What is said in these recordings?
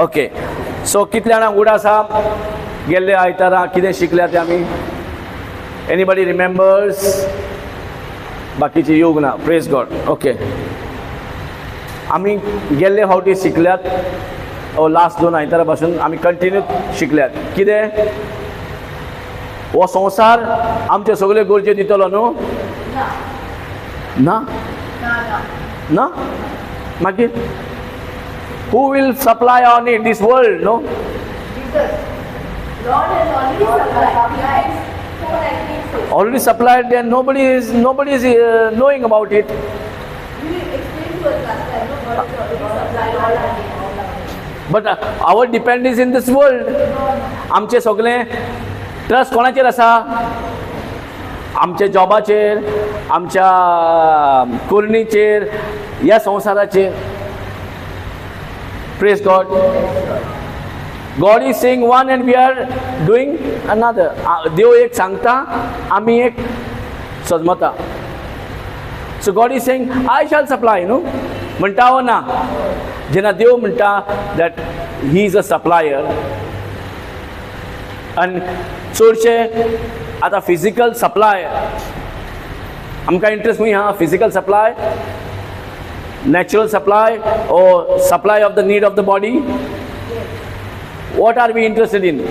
Okay. सो कितले जाणांक उड आसा गेल्ले आयतारा कितें शिकल्या ते आमी? Anybody remembers? बाकीचे योग ना. Praise God. ओके. आमी गेल्ले फावटी शिकल्यात लास्ट 2 आयतारा पासून आमी कंटिन्यू शिकल्यात. कितें? हो संवसार आमचे सगळे गरजे दितलो न्हू? ना ना. मागीर who will supply our need? This world, no? Already supplied, then nobody is knowing about it. But our dependence in this world. आमचे सगळे ट्रस्ट कोणाचेर आसा? आमच्या जॉबाचेर, आमच्या कुर्णीचेर, ह्या संवसाराचेर. Praise God. God is saying one and we are doing another. देव एक सांगता, आमी एक सजमता. So God is saying, I shall supply, no? म्हणटा हो ना? जेन्ना देव म्हणटा that he is a supplier. And चडशे आतां फिजिकल सप्लाय आमकां इंट्रस्ट खूंय हा? Physical supply, natural supply, or supply of the need of the body? What are we interested in?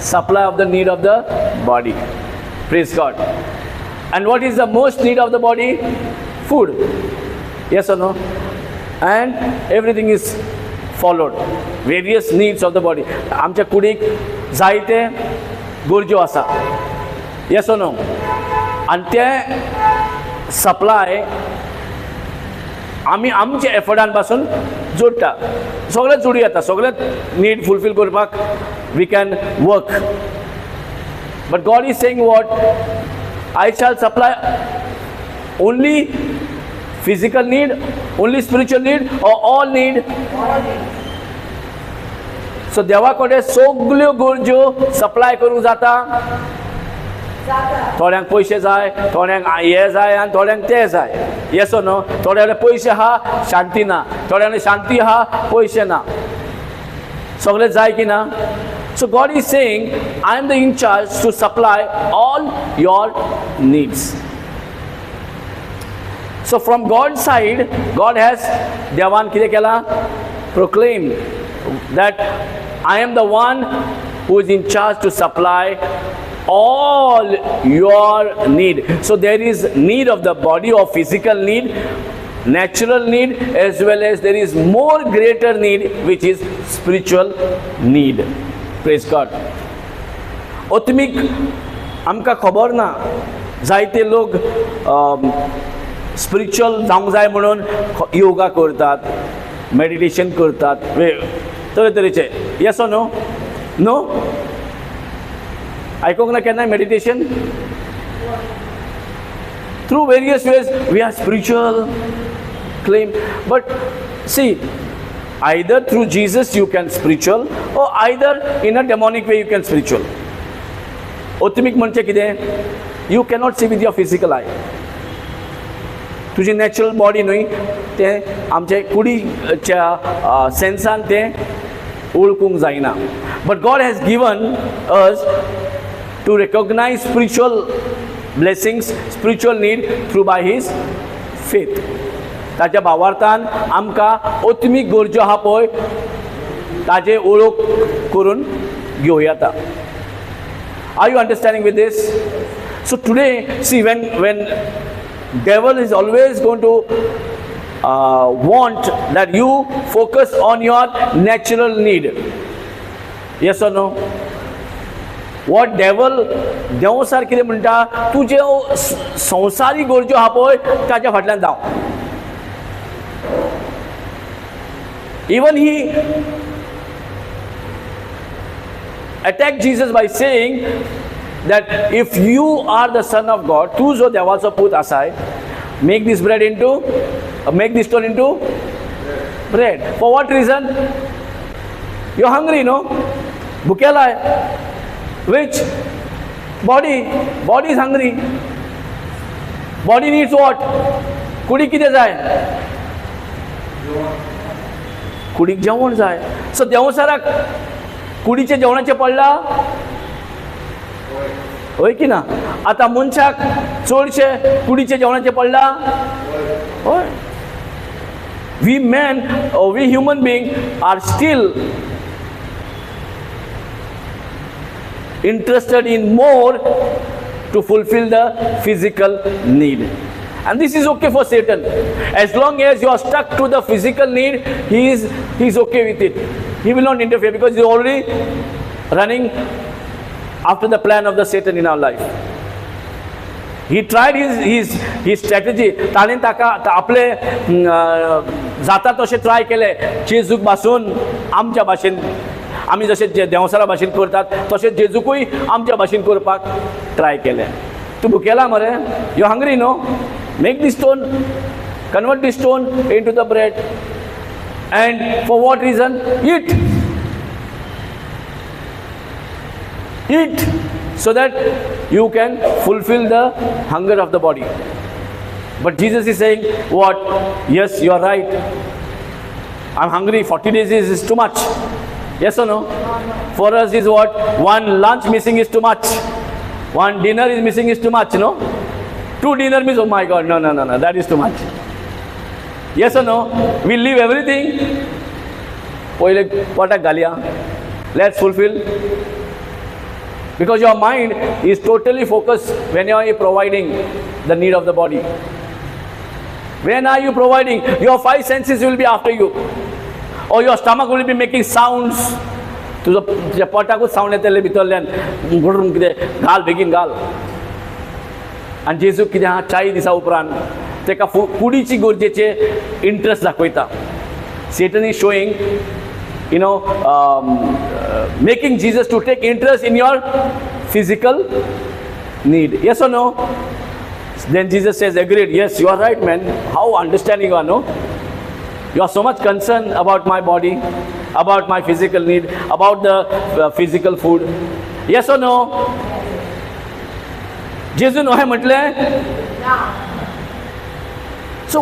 Supply of the need of the body. Praise God. And what is the most need of the body? Food. Yes or no? And everything is followed. Various needs of the body. आमच्या कुडीक जायते गरजो आसा. Yes or no? आणि ते supply आमी आमचे एफर्टान पासून जोडटा. सगळे जोडी येता, सगळे नीड फुलफील करपाक we can work. But God is saying what? I shall supply only physical need, only spiritual need, or all need? So देवा कडेन सगल्यो गरजो सप्लाय करूंक जाता. थोड्यांक पयशे जाय, थोड्यांक हे जाय, आनी थोड्यांक ते जाय. Yes no? थोड्या कडेन पयशे आहा, शांती ना. थोड्या कडेन शांती आहा, पयशे ना. सगळे जाय की ना? So God is saying, I am the in charge to supply all your needs. So from God side, God has, देवान कितें केला? Proclaim that I am the one who is in charge to supply all your need. So there is need of the body, or physical need, natural need, as well as there is more greater need, which is spiritual need. Praise God. ओत्मीक आमकां खबर ना. जायते लोक spiritual जावंक जाय म्हणून योगा करतात, meditation करतात, तरेतरेचे. Yes no? नो? आयकोंक ना केन्ना meditation? Through various ways we are spiritual claim. But see, either through Jesus you can spiritual, or either in a demonic way you can spiritual. ओत्मीक म्हणजे कितें? You cannot see with your physical eye. तुजी natural body न्हय, तें आमचे कुडीच्या सेन्सान तें वळखूंक जायना. But God has given us to recognize spiritual blessings, spiritual need through by His faith. ताच्या भावार्थान आमकां ओत्मीक गरजो आहा पळय ताजे वळख करून घेवं येता. Are you understanding with this? So today, see, when devil is always going to want that you focus on your natural need. Yes or no? What devil Devsar कितें म्हणटा? तुजे संवसारी गरजो आहा पळय ताच्या फाटल्यान जाव. Even he attacked Jesus by saying that if you are the son of God, तू जो देवाचो पूत आसाय, make this stone into bread. For what reason? You're hungry, no? भुकेलाय. Which body? Body is hungry. Body needs what? कुडी कितें जाय? कुडीक जेवण जाय. सो देंवसाराक कुडीचे जेवणाचे पडला, होय की ना. आता मनशाक चडशे कुडीचे जेवणाचे पडला, होय. We men, or we human being are still interested in more to fulfill the physical need. And this is okay for Satan. As long as you are stuck to the physical need, he is okay with it. He will not interfere because he is already running after the plan of the Satan in our life. He tried his strategy. ताणें ताका आपले जाता तशें try केले. जेजूक पासून आमच्या भाशेन आमी जशें देंवसारा भाशेन करतात तशें जेजूकूय आमच्या भाशेन करपाक ट्राय केले. तूं भुकेला मरे? You hungry no? Make the stone, convert the stone into the bread. And for what reason? Eat so that you can fulfill the hunger of the body. But Jesus is saying, what? Yes, you are right. I'm hungry. 40 days is too much. Yes or no? For us is what? One lunch missing is too much. One dinner is missing is too much, no? 2 dinner means, oh my God, no, that is too much. Yes or no? We leave everything. Let's fulfill. Because your mind is totally focused when you are providing the need of the body. When are you providing? Your 5 senses will be after you. Or your stomach will be making sounds. तुझ्या पोटाकूच sound येतले भितरल्यान घडून कितें घाल बेगीन घाल. आनी जेजू कितें आहा चाय दिसा उपरांत तेका कुडीची गरजेचे इंट्रस्ट दाखयता. Satan is showing, making Jesus to take interest in your physical need. Yes or no? Then Jesus says, agreed. Yes, you are right, man. How understanding you are, no? You are so much concerned about my body, about my physical need, about the physical food. Yes or no? Jesus no hai matle. So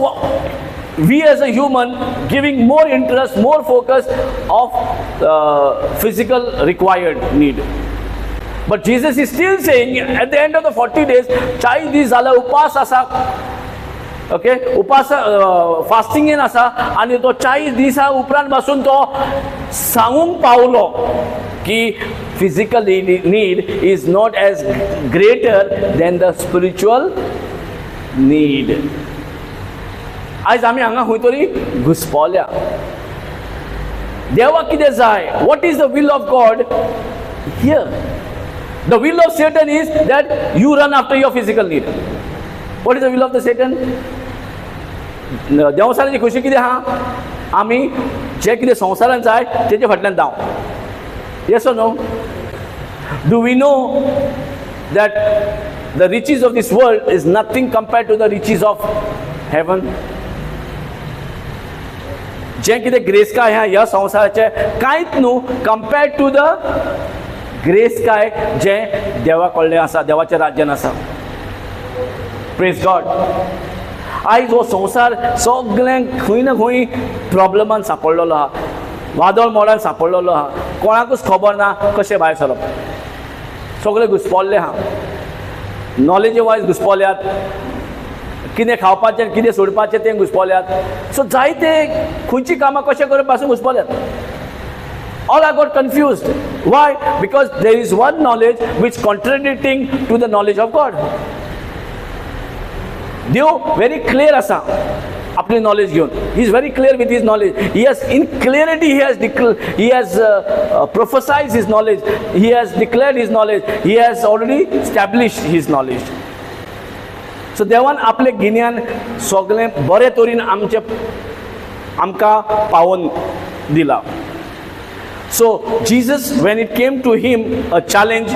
we as a human giving more interest, more focus of physical required need. But Jesus is still saying at the end of the 40 days, chai di zala upas asa, okay, upas fasting in asa, आणि तो 40 दिसा उपरांत बसून तो सांगूंक Paulo की physical need is not as greater than the spiritual need. आज आम्ही हांगा खंय तरी घुसपवल्या. देवा कितें जाय? What is the will of God here? The will of Satan is that you run after your physical need. What is the will of the Satan? देवसाराची खुशी कितें आहा? आमी जे कितें संवसारान जाय तेजे फाटल्यान धांव. Yes or no? Do we know that the riches of this world is nothing compared to the riches of heaven? जे कितें ग्रेस काय ह्या संवसाराचे कांयच न्हू कंपेर्ड टू द ग्रेस काय जे देवा कडलें आसा, देवाच्या राज्यान आसा. Praise God. आयज हो संवसार सगळ्यांक खंय ना खंय प्रॉब्लमान सांपडलेलो आहा, वादळ मोडान सांपडलेलो आहा. कोणाकूच खबर ना कशें भायर सरप. सगळे घुसपल्ले आहा, नॉलेज वायज घुसपल्यात, कितें खावपाचें कितें सोडपाचें तें घुसपल्यात. सो जायते खंयची कामां कशें करप पासून घुसपल्यात. All I got confused. Why? Because there is one knowledge which contradicting to the knowledge of God. Dev very clear असा आपली knowledge घेऊन. He is very clear with his knowledge. He has in clarity he has prophesied his knowledge. He has declared his knowledge. He has already established his knowledge. So देवान आपले गिन्यान सगळें बरे तरेन आमकां पावोवन दिला. So Jesus, when it came to him a challenge,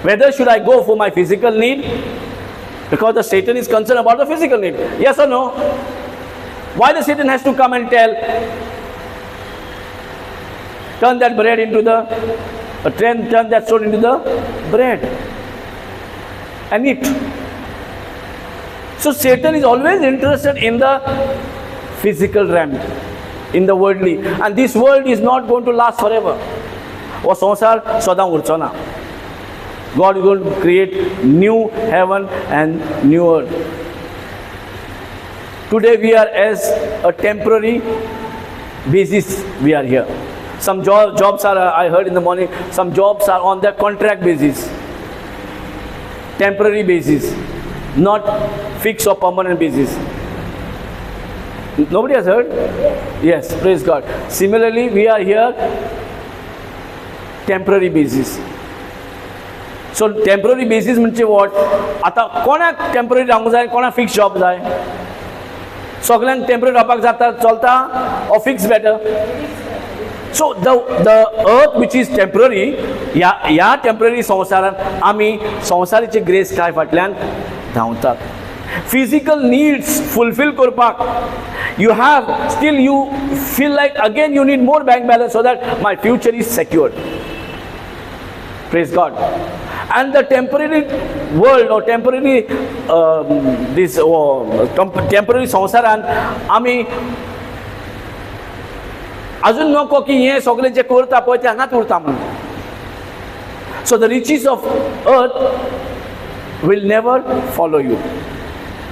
whether should I go for my physical need? Because the Satan is concerned about the physical need. Yes or no? Why the Satan has to come and tell, turn that bread into turn that stone into the bread and eat. So Satan is always interested in the physical realm. in the worldly, and this world is not going to last forever. वो संसार सदां उरचो ना. God is going to create new heaven and new earth. Today we are as a temporary basis, we are here. Some jobs are, I heard in the morning, some jobs are on the contract basis, temporary basis, not fixed or permanent basis. Nobody has heard? Yes, praise God. Similarly, we are here temporary basis. So temporary basis म्हणजे what? आता कोणाक temporary रावंक जाय, कोणाक fixed job जाय? सगळ्यांक temporary रावपाक जाता चलता or fixed better? So the earth which is temporary, या temporary संसारान आमी संसाराची grace काय फाटल्यान धांवतात. Physical needs fulfill करपाक you have, still you feel like again you need more bank balance so that my future is secured. Praise God. And the temporary world or temporary temporary संसारान आमी अजून नको की हे सगळे जे करता पळय ते हांगाच उरता म्हणून. So the riches of earth will never follow you,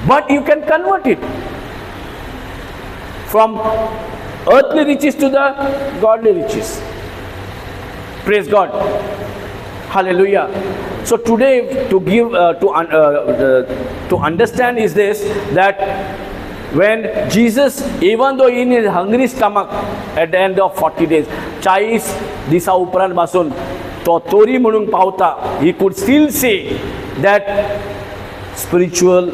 but you can convert it from earthly riches to the godly riches. Praise God. Hallelujah. So today to give to understand is this, that when Jesus, even though in his hungry stomach at the end of 40 days, 40 दिसा उपरांत पासून तो तोरी म्हणून पावता, he could still say that spiritual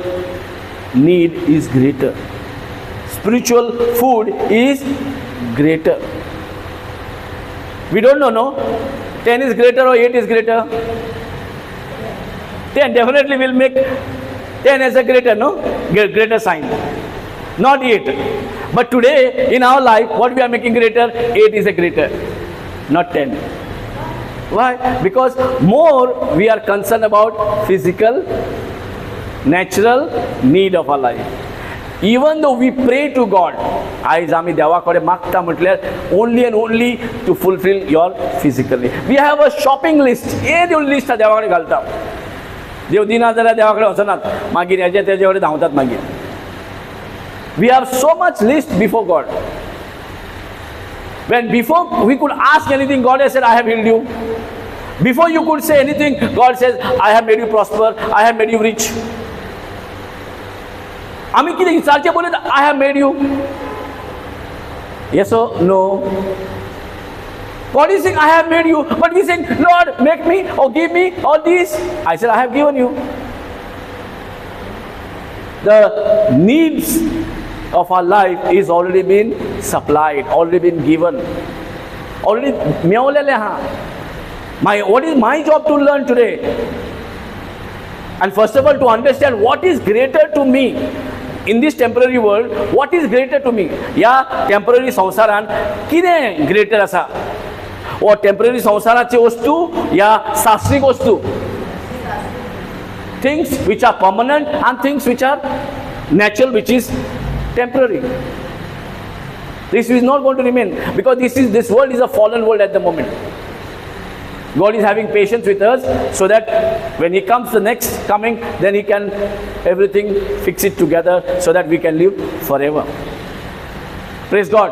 need is greater. Spiritual food is greater. We don't know, no? 10 is greater or 8 is greater? 10 definitely will make 10 as a greater, no? Greater sign. Not 8. But today in our life, what we are making greater? 8 is a greater, not 10. Why? Because more we are concerned about physical, natural need of our life. Even though we pray to God, आयज आमी देवा कडेन मागता म्हटल्यार only and only to fulfill your physical need. We have a shopping list. हे देव list देवा कडेन घालता. देव दिना जाल्यार देवा कडेन वचनात, मागीर हेजे तेजे कडेन धांवतात मागीर. We have so much list before God. When before we could ask anything, God has said, I have healed you. Before you could say anything, God says, I have made you prosper, I have made you rich. आमी कितें विचारचें पयलीं I have made you. Yes or no? God is saying, I have made you. But we saying, Lord, make me or give me all these. I said, I have given you. The needs of our life is already been supplied, already been given. Already मेवलेले हा. What is my job to learn today? And first of all, to understand what is greater to me in this temporary world, what is greater to me? या temporary संसारान कितें greater आसा? or temporary संसाराची वस्तू या शास्त्रीक वस्तू? Things which are permanent and things which are natural, which is temporary. This is not going to remain, because this world is a fallen world at the moment. God is having patience with us so that when He comes the next coming, then He can everything fix it together so that we can live forever. Praise God.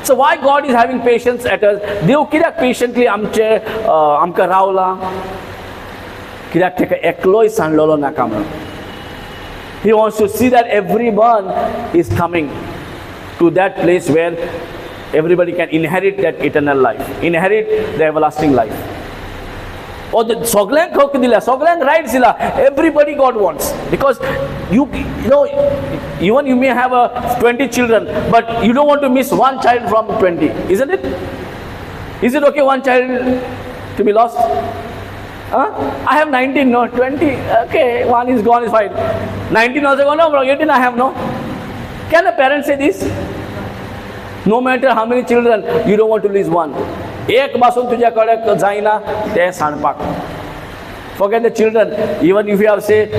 So why God is having patience at us? देव कित्याक patiently आमकां रावला? कित्याक तेका एकलोय सांडलेलो नाका म्हणून. He wants to see that everyone is coming to that place where everybody can inherit that eternal life, inherit the everlasting life. Or the सगळ्यांक हक दिला, सगळ्यांक rights दिला. Everybody God wants, because you know, even you may have 20 children, but you don't want to miss one child from 20, isn't it? Is it okay one child to be lost? I have 19, no 20. Okay, one is gone, is fine. 19 also gone, no, 18 I have, no. Can a parent say this? No matter how many children, you don't want to lose one. एक पासून तुझ्याकडे जाईना ते सांडपाक. Forget the children. Even if you have say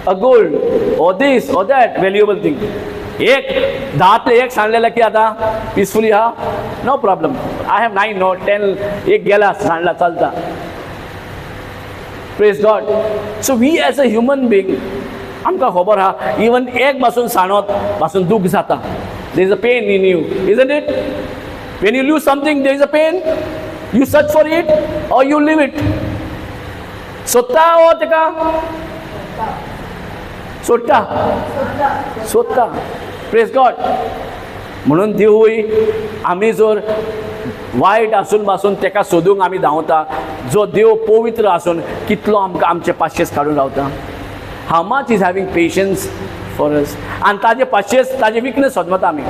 a gold or this or that valuable thing, एक 10तले 1 सांडलेला की आता peacefully हा no problem. I have 9 no 10 एक गेला सांडला चालता. Praise God. So we as a human being आमकां खबर आहा इवन एक पासून सांडोत पासून दूख जाता. There is a pain in you, isn't it? When you lose something there is a pain. You search for it or you live it. सोदता ओ तेका सोडटा सोदता. Praise God. म्हणून देवूय आमी जर वायट आसून पासून तेका सोदूंक आमी धांवता, जो देव पवित्र आसून कितलो आमकां आमचे पाशेस काडून रावता. How much is having patience for us. आनी ताजे पाशेस ताजे विकनेस सोदमता आमी.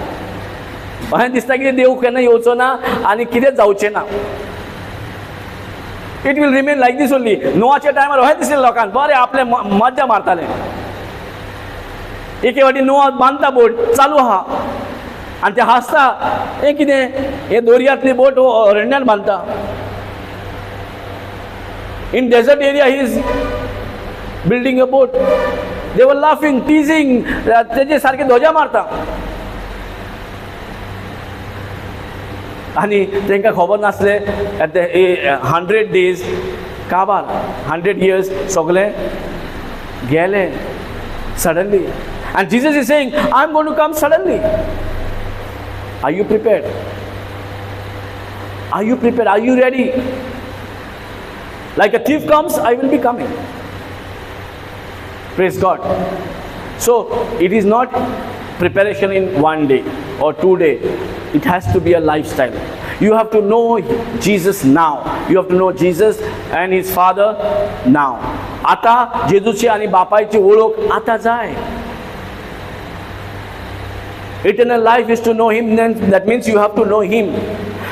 अशें दिसता की देव केन्ना येवचो ना आनी कितेंच जावचें ना. It will remain like this only. नोवाच्या टायमार अशें दिसलें लोकांक बरें आपले मज्जा मारताले. एके फावटी नोवा बांदता बोट चालू आहा आनी ते हांसता हें कितें हे दर्यांतली बोट अरण्यान बांदता. In desert area he is building a boat. They were laughing teasing. तेजे सारके धोजा मारता. आनी तांकां खबर नासलें एट द 100 days काबार 100 years सगळें गेलें suddenly. And Jesus is saying, I'm going to come suddenly. Are you prepared? Are you prepared? Are you ready? Like a thief comes, I will be coming. Praise God. So, it is not preparation in 1 day or 2 days. It has to be a lifestyle. You have to know Jesus now. You have to know Jesus and His Father now. आता जेजूची आणि बापायची ओळख आता जाय. Eternal life is to know Him, then that means you have to know Him.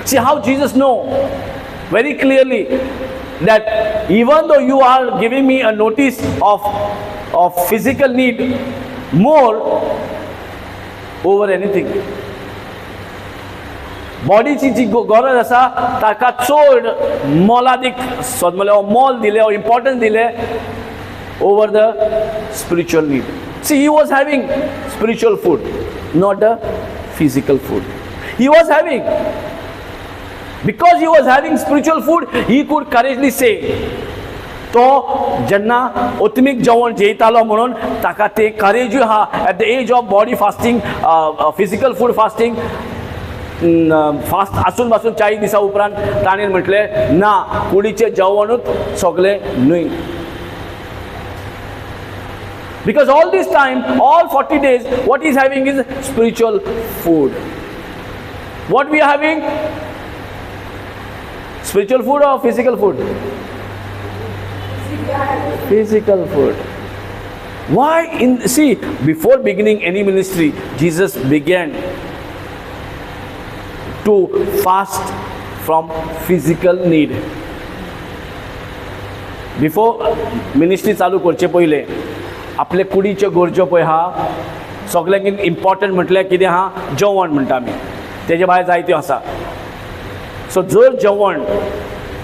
See how Jesus know very clearly that even though you are giving me a notice of physical need more over anything. बॉडीची जी गरज आसा ताका चड मोलादीक सोदमले मोल दिले or importance दिले over the spiritual need. See, He was having spiritual food, not the physical food. He was having. Because He was having spiritual food, He could courageously say, तो जेन्ना ओत्मीक जेवण जेयतालो म्हणून ताका ते करेजूय हा. At the age of body fasting, physical food fasting fast आसून पासून 40 दिसा उपरांत ताणें म्हटलें ना, कुडीचें जेवणूच सगळें न्हय. Because all this time, all 40 days, what he's having is spiritual food. What we are having? Spiritual food or physical food? Physical food. Why? See, before beginning any ministry, Jesus began to fast from physical need. Before ministry चालू करचे पयले आपले कुडीच्यो गरजो पळय हा सगळ्यांकीन important म्हटल्यार कितें हा? जेवण म्हणटा आमी. तेजे भायर जायत्यो आसा. सो जर जेवण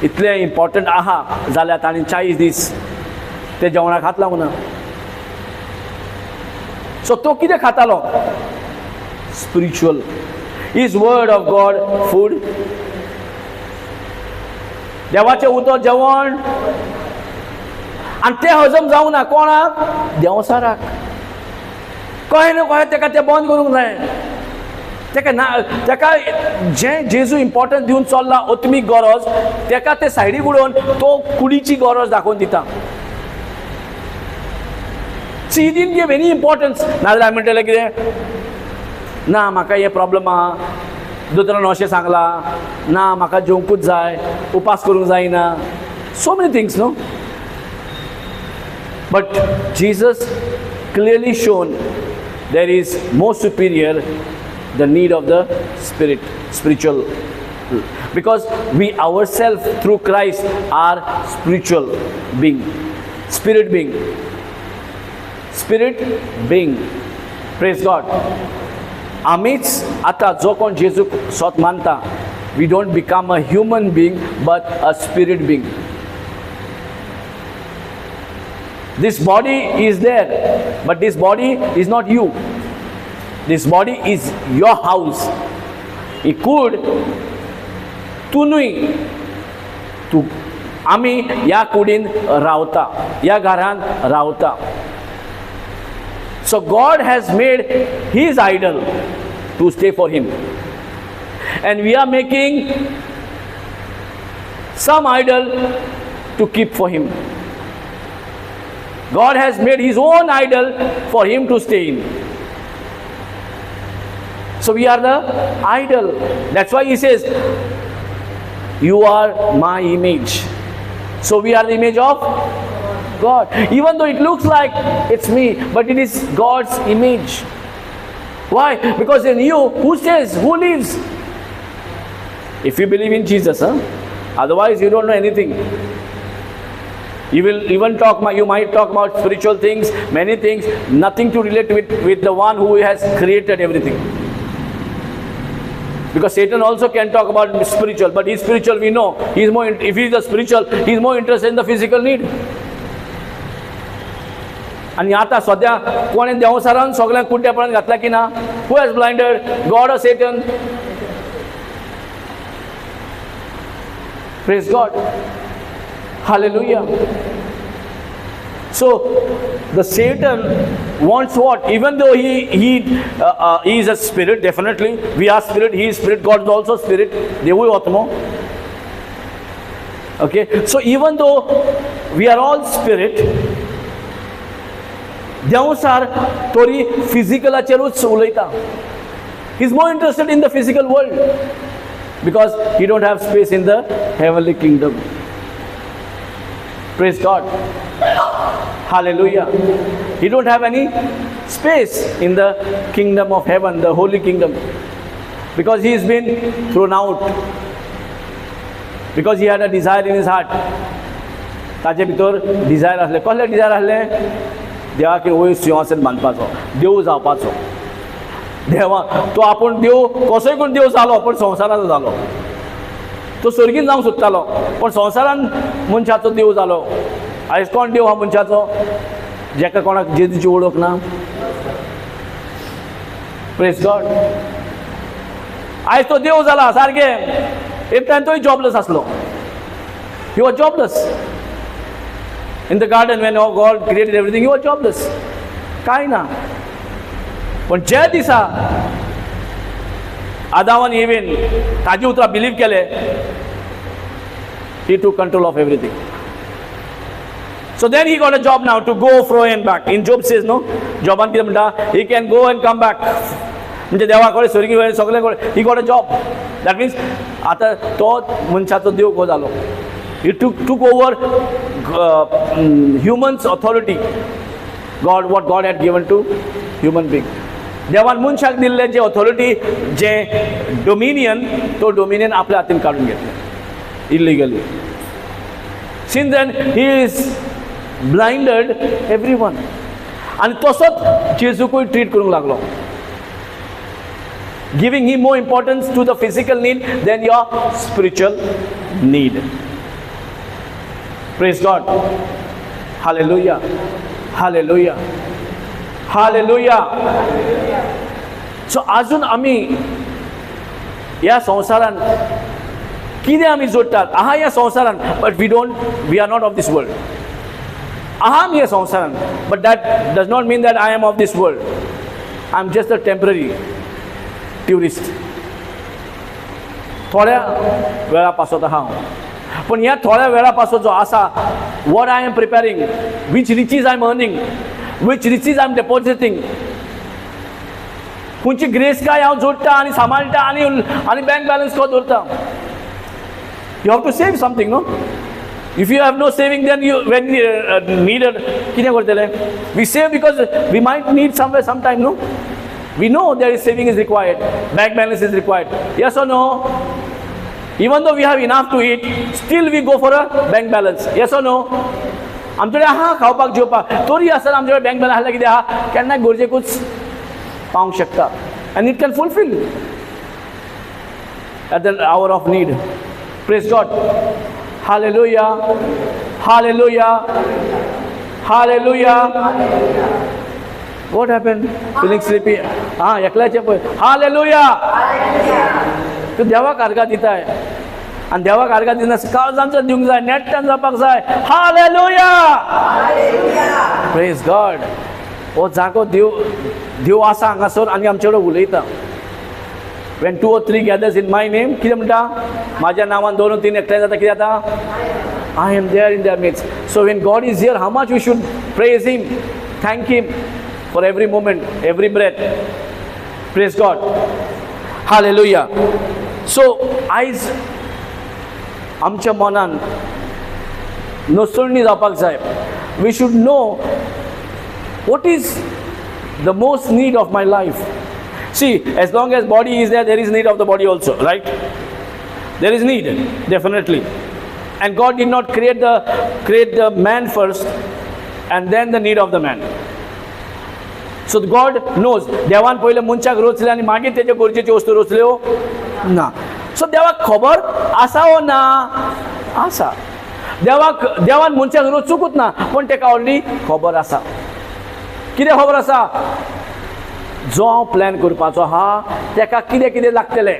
इतलें इम्पॉर्टंट आहा जाल्यार ताणें 40 दीस ते जेवणाक हात लावूं ना. सो तो कितें खातालो? Spiritual. His word of God food. देवाचें उतर जेवण आनी तें हजम जावं ना कोणाक? देवसाराक. कळ्ळें न्हू कळ्ळें तेका तें बंद करूंक जाय. तेका ना तेका जें जेजू इम्पॉर्टंट दिवन चल्ला ओत्मीक गरज तेका ते सायडीक उडोवन तो कुडीची गरज दाखोवन दिता. See he didn't give any importance. नाजाल्यार म्हणटलें कितें ना म्हाका हे प्रॉब्लम आहा, दोतोरान अशें सांगला, ना म्हाका जेवंकूच जाय, उपास करूंक जायना. सो मेनी थिंग्स न्हू. But Jesus clearly shown there is more superior the need of the spiritual. Because we ourselves through Christ are spiritual being. Spirit being. Spirit being. Praise God. आमीच आता जो कोण जेजूक स्वत मानता, we don't become a human being but a spirit being. This body is there, but this body is not you. This body is your house. It could तू न्हय, तू आमी ह्या कुडीन रावता, ह्या घरान रावता. So God has made his idol to stay for him. And we are making some idol to keep for him. God has made his own idol for him to stay in. So we are the idol. That's why he says, you are my image. So we are the image of God. Even though it looks like it's me, but it is God's image. Why? Because in you, who says, who lives? If you believe in Jesus, otherwise you don't know anything. You will even you might talk about spiritual things, many things, nothing to relate with the one who has created everything. Because Satan also can talk about spiritual, but he's spiritual, we know. He's more, if he's a spiritual, he's more interested in the physical need. आणि आता सध्या कोणी देवसारान सगळ्यांक कुड्ड्यापणान घातला की ना? Who has blinded? God or Satan? Praise God. Hallelujah. So the Satan wants what? Even though he is a spirit, definitely we are spirit, he is spirit, God is also spirit. Devu atmo. Okay. So even though we are all spirit, Devsar तोरी फिजिकलाचेरूच उलयता. He is more interested in the physical world because he don't have space in the heavenly kingdom. Praise God. Hallelujah. He don't have any space in the kingdom of heaven, the holy kingdom, because he has been thrown out, because he had a desire in his heart. ताजे भितर desire आसले. कसले desire आसले? देवा की वयर सिंहासन बांदपाचो, देव जावपाचो. देवा तो आपूण देव कसोय करून देव जालो, पण संवसाराचो जालो. तो स्वर्गीन जावंक सोदतालो, पण संवसारान मनशाचो देव जालो. आयज कोण देव हा मनशाचो? जेका कोणाक जेजूची वळख ना. Praise God. आयज तो देव जाला सारके. एक टायम तोय जॉबलेस आसलो. He was jobless. In the garden, when God created everything, he was jobless. काय ना. पण ज्या दिसा आदामान येवेन ताजी उतरां बिलीव केले, he took control of everything. So then he got a job now to go fro and back. In Job says, no, Joban कितें म्हणटा, he can go and come back. म्हणजे देवा कडेन स्वर्गी वयर सगळे कडेन he got a job. That means आता तो मनशाचो देव को जालो. He took over humans' authority. What God had given to human being. देवान मनशाक दिल्ले जे authority, जे dominion, तो dominion आपल्या हातीन काढून घेतले illegally. Since then he is blinded everyone. आणि तसोच जेजूकूय ट्रीट करूंक लागलो. Giving him more importance to the physical need than your spiritual need. Praise God. Hallelujah. Hallelujah. Hallelujah. So अजून आम्ही या संसारान कितें आमी जोडटात? आहा या संसारान, but we are not of this world. आहा या संसारान, but that does not mean that I am of this world. I am just a temporary tourist. थोड्या वेळापासून आहा. पण ह्या थोड्या वेळापासून जो आसा, what I am preparing, which riches I am earning, which riches I am depositing, खंयची grace काय हांव जोडटा आनी सांबाळटा आनी बँक बॅलन्स को दवरता. You have to save something, no? If you have no saving, then you when needed कितें करतले? We save because we might need somewhere sometime, no? We know there is saving is required, bank balance is required. Yes or no? Even though we have enough to eat, still we go for a bank balance. Yes or no? आमचे कडेन आहा खावपाक जेवपाक, तरी आसतना आमचे कडेन bank balance आसल्यार कितें आहा, केन्नाय गरजेकूच पावंक शकता. And it can fulfill at the hour of need. Praise God. Hallelujah. Hallelujah. Hallelujah. What happened? Feeling sleepy? हाँ एकल्याचे पळय. Hallelujah. तू देवाक अर्घा दिताय आणि देवाक अर्घा दितना काळजांचो दिवंक जाय, नेट्टान जावपाक जाय. Hallelujah. Praise God. हो जागो देव आसा हांगासर आनी आमचे कडेन उलयता. When 2 or 3 gathers in my name, कितें म्हणटा? माझ्या नांवान 2 or 3 एकठांय जाता कितें जाता? I am there in their midst. So when God is here, how much we should praise Him, thank Him for every moment, every breath. Praise God. Hallelujah. So आयज आमच्या मनान नसोळणी जावपाक जाय. We should know what is the most need of my life. See, as long as body is there, there is need of the body also, right? There is need, definitely. And God did not create the man first and then the need of the man. So God knows. देवान पहिले मनशाक रचले आनी मागीर तेजे गरजेच्यो वस्तू रचल्यो ना. सो देवाक खबर आसा ओ ना? आसा. देवान मनशाक रचूंकूच ना, पण तेका ऑलरेडी खबर आसा. कितें खबर आसा? जो हांव प्लॅन करपाचो आहा तेका कितें कितें लागतलें.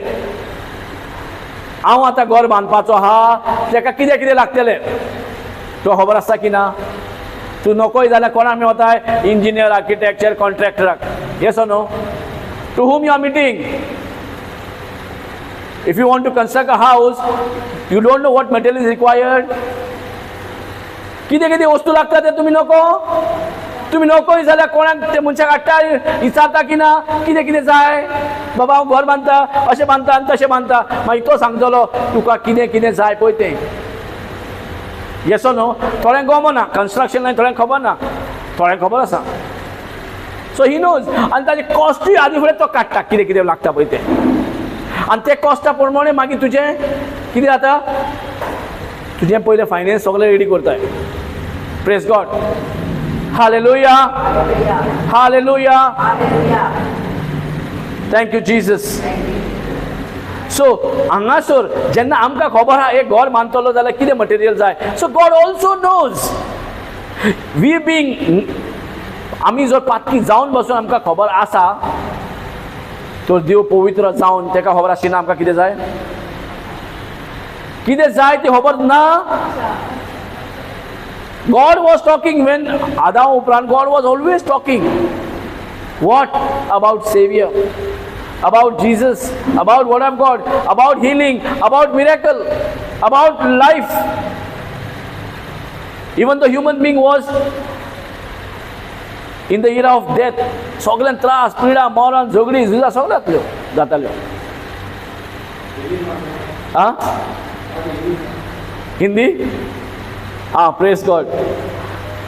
हांव आतां घर बांदपाचो आहा तेका कितें कितें लागतलें तो खबर आसता की ना? तूं नकोय जाल्यार कोणाक मेवताय? इंजिनियर, आर्किटेक्चर, कॉन्ट्रॅक्टराक. Yes or no? To whom you are meeting? If you want to construct a house, you don't know what material is required. कितें कितें वस्तू लागता ते तुमी नको? तुम्ही नकोय जाल्यार कोणाक ते मनशाक हाडटा विचारता की ना कितें कितें जाय? बाबा हांव घर बांदता, अशें बांदता आनी तशें बांदता. मागीर तो सांगतलो तुका कितें कितें जाय पळय तें. Yes or no? थोड्यांक गमना कन्स्ट्रक्शन लायन, थोड्यांक खबर ना, थोड्यांक खबर आसा. सो ही नोज. आनी ताजे कॉस्टूय आदी फुडें तो काडटा कितें कितें लागता पळय तें. आनी ते कॉस्टा प्रमाणे मागीर तुजें कितें जाता? तुजें पयलें फायनान्स सगळें रेडी करताय. Praise God. Hallelujah. Hallelujah. Thank you Jesus. So हांगासर जेन्ना आमकां खबर आहा एक घर बांदतलो जाल्यार कितें मटेरियल जाय. So God also knows. We being आमी जर पातकी जावन बसून आमकां खबर आसा तो देव पवित्र जावन तेका खबर आसना आमकां कितें जाय. कितें जाय ती खबर ना. God was talking when Adam upran. God was always talking. What about Savior? About Jesus? About word of God? About healing? About miracle? About life? Even the human being was in the era of death. सगळ्यान त्रास, पिडा, मरण, झगडी, झुजा सगळ्यातल्यो जाताल्यो. हाँ? Hindi? Ah, praise God.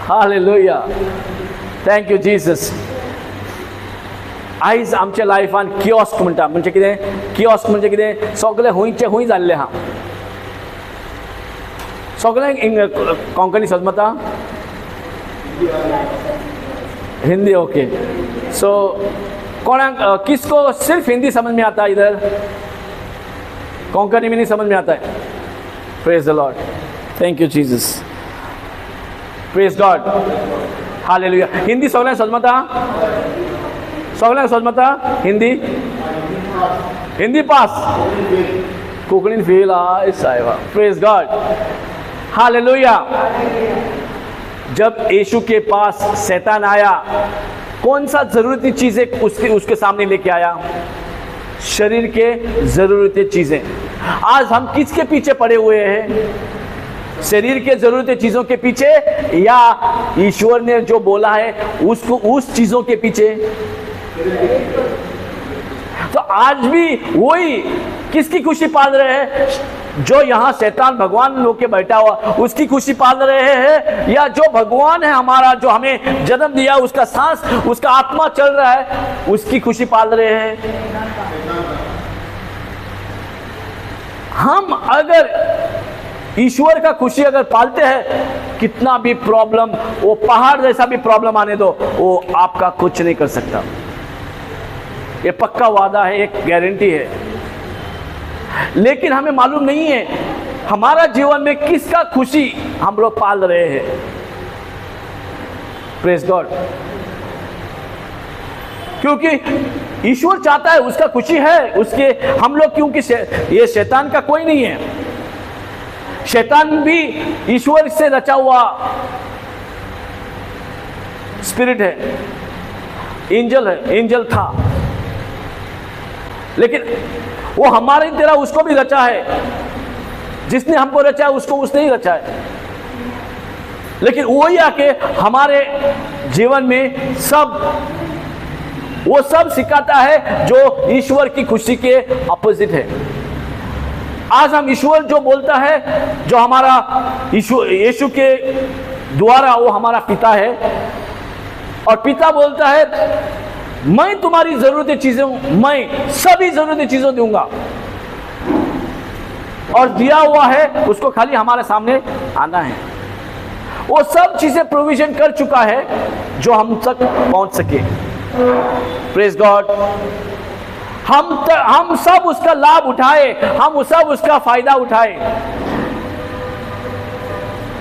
Hallelujah. Thank you Jesus. आयज आमच्या लायफान किओस्क म्हणटा म्हणजे कितें? किओस्क म्हणजे कितें? सगळें हुंयचे हुंय जाल्लें आहा. सगळें कोंकणी समजता? हिंदी ओके. सो कोणाक किसको सिर्फ हिंदी समझ में आता है? इधर कोंकणी में नहीं समझ में आता है. Praise the Lord. Thank you Jesus. Praise God. Hallelujah. Hindi सगळ्यांक समजता? सगळ्यांक समजता हिंदी? हिंदी पास. कोंकणीन फेल आय सायबा. Praise God. हालेलुया. जब यीशु के पास शैतान आया, कौन सा जरूरती चीजें उसके सामने लेके आया? शरीर के जरूरती चीजें. आज हम किसके पीछे पड़े हुए हैं? शरीर के जरूरती चीजों के पीछे या ईश्वर ने जो बोला है उसको उस चीजों के पीछे? तो आज भी वही किसकी खुशी पाल रहे हैं? जो यहाँ शैतान भगवान लोग के बैठा हुआ उसकी खुशी पाल रहे हैं, या जो भगवान है हमारा जो हमें जन्म दिया उसका सांस उसका आत्मा चल रहा है उसकी खुशी पाल रहे हैं? हम अगर ईश्वर का खुशी अगर पालते हैं, कितना भी प्रॉब्लम, वो पहाड़ जैसा भी प्रॉब्लम आने दो, वो आपका कुछ नहीं कर सकता. ये पक्का वादा है, एक गारंटी है. लेकिन हमें मालूम नहीं है हमारा जीवन में किसका खुशी हम लोग पाल रहे हैं. Praise God. क्योंकि ईश्वर चाहता है, उसका खुशी है उसके हम लोग, क्योंकि ये शैतान का कोई नहीं है। शैतान भी ईश्वर से रचा हुआ स्पिरिट है, एंजल है, एंजल था, लेकिन वो हमारी तरह उसको भी रचा है। जिसने हमको रचा है उसको उसने ही रचा है, लेकिन वही आके हमारे जीवन में वो सब सिखाता है जो ईश्वर की खुशी के अपोजिट है। आज हम ईश्वर जो बोलता है, जो हमारा यीशु के द्वारा वो हमारा पिता है, और पिता बोलता है मैं तुम्हारी जरूरती चीजें, मैं सभी जरूरती चीजें दूंगा, और दिया हुआ है उसको खाली हमारे सामने आना है। वो सब चीजें प्रोविजन कर चुका है जो हम तक पहुंच सके। Praise God. हम सब उसका लाभ उठाए, हम सब उसका फायदा उठाए।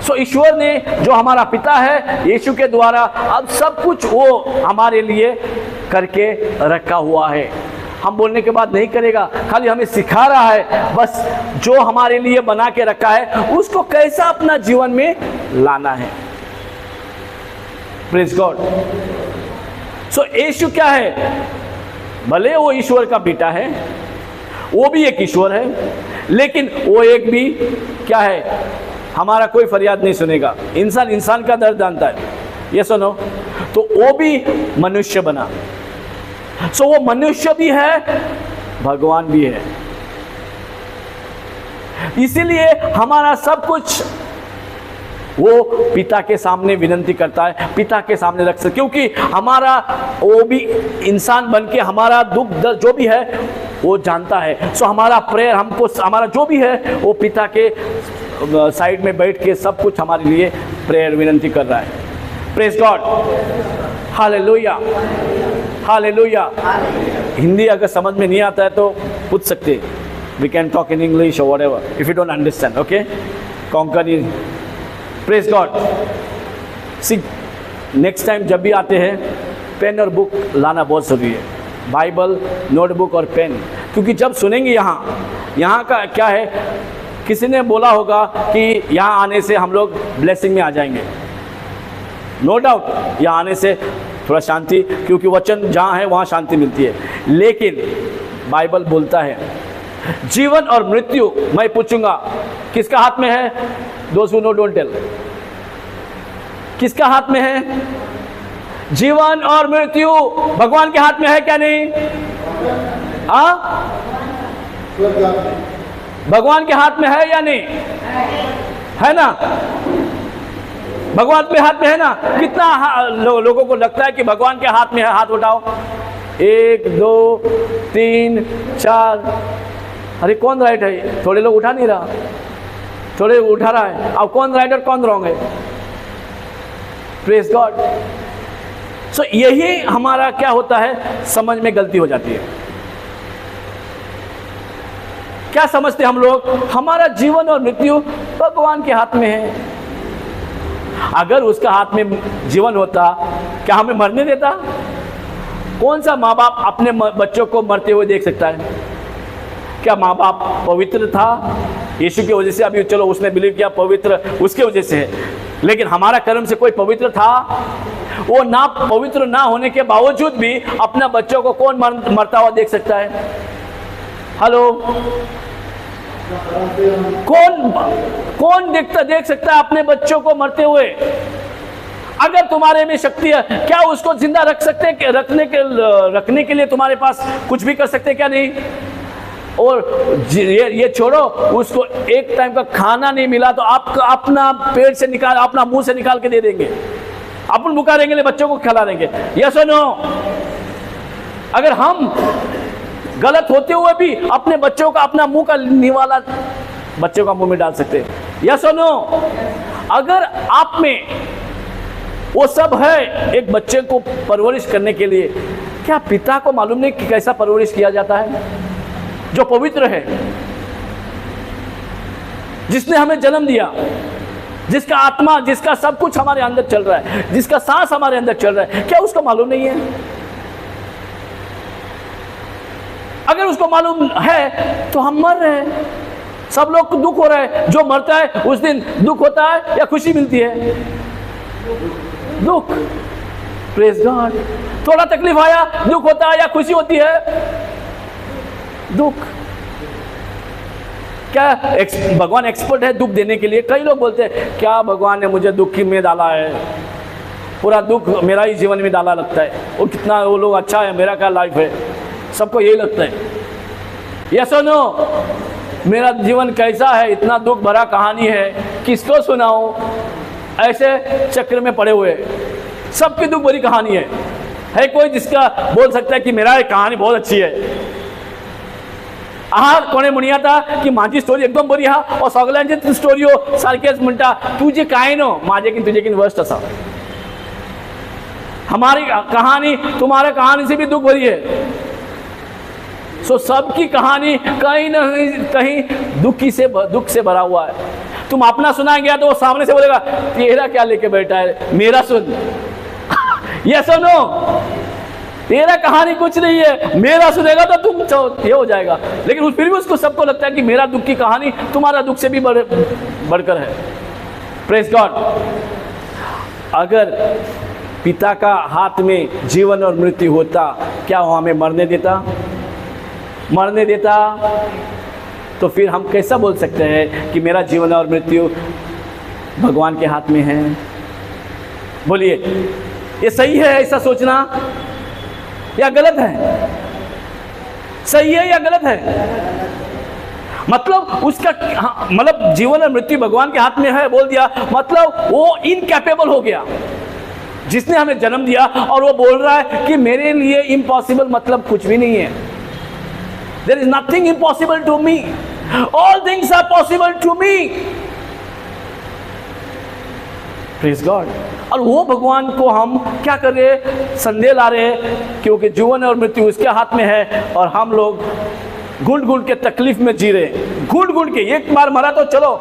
सो ईश्वर ने जो हमारा पिता है यीशु के द्वारा अब सब कुछ वो हमारे लिए करके रखा हुआ है। हम बोलने के बाद नहीं करेगा, खाली हमें सिखा रहा है बस जो हमारे लिए बना के रखा है उसको कैसा अपना जीवन में लाना है। Praise God. सो यीशु क्या है? भले वो ईश्वर का बेटा है, वो भी एक ईश्वर है, लेकिन वो एक भी क्या है? हमारा कोई फरियाद नहीं सुनेगा। इंसान का दर्द जानता है, ये सुनो। तो वो भी मनुष्य बना। सो वो मनुष्य भी है, भगवान भी है। इसीलिए हमारा सब कुछ वो पिता के सामने विनती करता है, पिता के सामने रख सकते, क्योंकि हमारा वो भी इंसान बन के हमारा दुख दर्द जो भी है वो जानता है। सो हमारा प्रेयर, हमको हमारा जो भी है वो पिता के साइड में बैठ के सब कुछ हमारे लिए प्रेयर विनती कर रहा है। Praise God, hallelujah, hallelujah. Hindi अगर समझ में नहीं आता है तो पूछ सकते, we can talk in English और whatever if you don't understand, okay. Konkani. Praise God. See, next time जब भी आते हैं पेन और बुक लाना बहुत ज़रूरी है, बाइबल, नोटबुक और पेन, क्योंकि जब सुनेंगे यहाँ का क्या है, किसी ने बोला होगा कि यहाँ आने से हम लोग ब्लेसिंग में आ जाएंगे। नो डाउट यहाँ आने से थोड़ा शांति, क्योंकि वचन जहाँ है वहाँ शांति मिलती है, लेकिन बाइबल बोलता है जीवन और मृत्यु मैं पूछूंगा किसका हाथ में है? दोस्त हू नो डोंट टेल। किसका हाथ में है? जीवन और मृत्यु भगवान के हाथ में है क्या नहीं? भगवान के हाथ में है या नहीं? है ना? भगवान के हाथ में है ना? कितना लोगों को लगता है कि भगवान के हाथ में है? हाथ उठाओ। 1 2 3 4। अरे कौन राइट है? थोड़े लोग उठा नहीं रहा, थोड़े उठा रहा है। अब कौन राइट और कौन रॉन्ग है? Praise God. सो यही हमारा क्या होता है, समझ में गलती हो जाती है। क्या समझते हम लोग? हमारा जीवन और मृत्यु भगवान के हाथ में है। अगर उसका हाथ में जीवन होता, क्या हमें मरने देता? कौन सा माँ बाप अपने बच्चों को मरते हुए देख सकता है? क्या माँ बाप पवित्र था? यीशु की वजह से, अभी चलो उसने बिलीव किया पवित्र उसके वजह से है, लेकिन हमारा कर्म से कोई पवित्र था? वो ना पवित्र ना होने के बावजूद भी अपना बच्चों को कौन मरता हुआ देख सकता है? हेलो, कौन देख सकता है अपने बच्चों को मरते हुए? अगर तुम्हारे में शक्ति है, क्या उसको जिंदा रख सकते हैं? रखने के लिए तुम्हारे पास कुछ भी कर सकते हैं क्या? नहीं। और ये छोड़ो, उसको एक टाइम का खाना नहीं मिला तो आप अपना पेट से निकाल, अपना मुंह से निकाल के दे देंगे, अपन पुकारेंगे, ले बच्चों को खिला देंगे। Yes or no? अगर हम गलत होते हुए भी अपने बच्चों का अपना मुंह का निवाला बच्चों का मुंह में डाल सकते हैं। Yes or no? अगर आप में वो सब है एक बच्चे को परवरिश करने के लिए, क्या पिता को मालूम नहीं कि कैसा परवरिश किया जाता है? जो पवित्र है, जिसने हमें जन्म दिया, जिसका आत्मा, जिसका सब कुछ हमारे अंदर चल रहा है, जिसका सांस हमारे अंदर चल रहा है, क्या उसको मालूम नहीं है? अगर उसको मालूम है तो हम मर रहे हैं, सब लोग को दुख हो रहा है। जो मरता है उस दिन दुख होता है या खुशी मिलती है? दुख। Praise God. थोड़ा तकलीफ आया दुख होता है या खुशी होती है? दुख। क्या भगवान एक्सपर्ट है दुख देने के लिए? कई लोग बोलते हैं क्या भगवान ने मुझे दुख में डाला है, पूरा दुख मेरा ही जीवन में डाला लगता है, वो कितना वो लोग अच्छा है, मेरा क्या लाइफ है, सबको यही लगता है। Yes or no? मेरा जीवन कैसा है, इतना दुख भरा कहानी है, किसको सुनाऊं? ऐसे चक्र में पड़े हुए, सबकी दुख भरी कहानी है कोई जिसका बोल सकता है कि मेरा एक कहानी बहुत अच्छी है? आहार कोणे म्हणिया था की माझी स्टोरी एकदम बरी हा और सगळ्यांची स्टोरी हो सारखेच म्हणता तुझे काय नो माझे की तुझे की वर्स्ट असा। हमारी कहानी तुम्हारे कहानी से भी दुख भरी है। सो सबकी कहानी कहीं ना कहीं दुख से भरा हुआ है। तुम अपना सुनाया गया तो वो सामने से बोलेगा तेरा क्या लेके बैठा है, मेरा सुन। Yes or no? तेरा कहानी कुछ नहीं है, मेरा सुनेगा तो तुम ये हो जाएगा। लेकिन फिर भी उसको सबको लगता है कि मेरा दुख की कहानी तुम्हारा दुख से भी बढ़कर है। Praise God. अगर पिता का हाथ में जीवन और मृत्यु होता, क्या वो हमें मरने देता? तो फिर हम कैसा बोल सकते हैं कि मेरा जीवन और मृत्यु भगवान के हाथ में है? बोलिए, ये सही है ऐसा सोचना या गलत है? सही है या गलत है? मतलब उसका मतलब जीवन और मृत्यु भगवान के हाथ में है बोल दिया, मतलब वो इनकैपेबल हो गया जिसने हमें जन्म दिया, और वो बोल रहा है कि मेरे लिए इम्पॉसिबल मतलब कुछ भी नहीं है। There is nothing impossible to me. All things are possible to me. Praise God. और वो भगवान को हम क्या कर रहे हैं? संदेह ला रहे हैं, क्योंकि जीवन और मृत्यु उसके हाथ में है और हम लोग घुट घुट के तकलीफ में जी रहे हैं। घुट घुट के, एक बार मरा तो चलो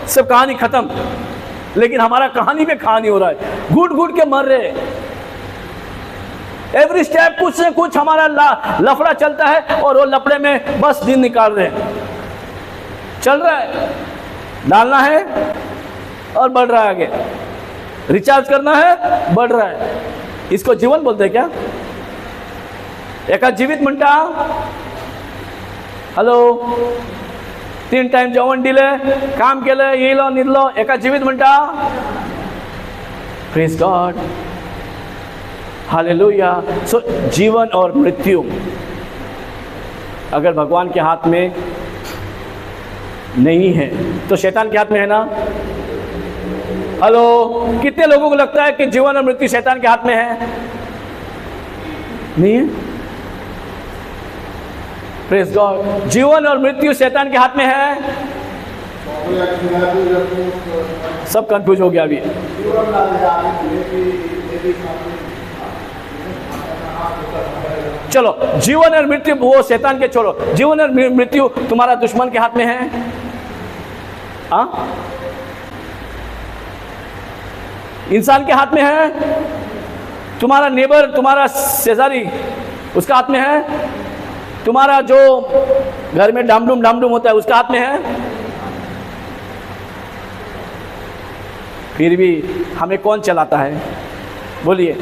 सब कहानी खत्म, लेकिन हमारा कहानी पे कहानी हो रहा है, घुट घुट के मर रहे हैं। एवरी स्टेप कुछ से कुछ हमारा लफड़ा चलता है और वो लफड़े में बस दिन निकाल रहे हैं। चल रहा है, डालना है और बढ़ रहा है आगे, रिचार्ज करना है, बढ़ रहा है। इसको जीवन बोलते हैं क्या? एका जीवित म्हणता हॅलो 3 टाइम जेवण दिले, काम केलं, येलो निघलो, एका जीवित म्हणता? Praise God, hallelujah. सो जीवन और मृत्यु अगर भगवान के हाथ में नहीं है तो शैतान के हाथ में है ना? हेलो, कितने लोगों को लगता है कि जीवन और मृत्यु शैतान के हाथ में है? नहीं है? Praise God. जीवन और मृत्यु शैतान के हाथ में है? सब कंफ्यूज हो गया अभी। चलो, जीवन और मृत्यु वो शैतान के छोड़ो, जीवन और मृत्यु तुम्हारा दुश्मन के हाथ में है? हाँ, इंसान के हाथ में है? तुम्हारा नेबर, तुम्हारा शेजारी, उसका हाथ में है? तुम्हारा जो घर में डामडूम होता है उसका हाथ में है? फिर भी हमें कौन चलाता है? बोलिए,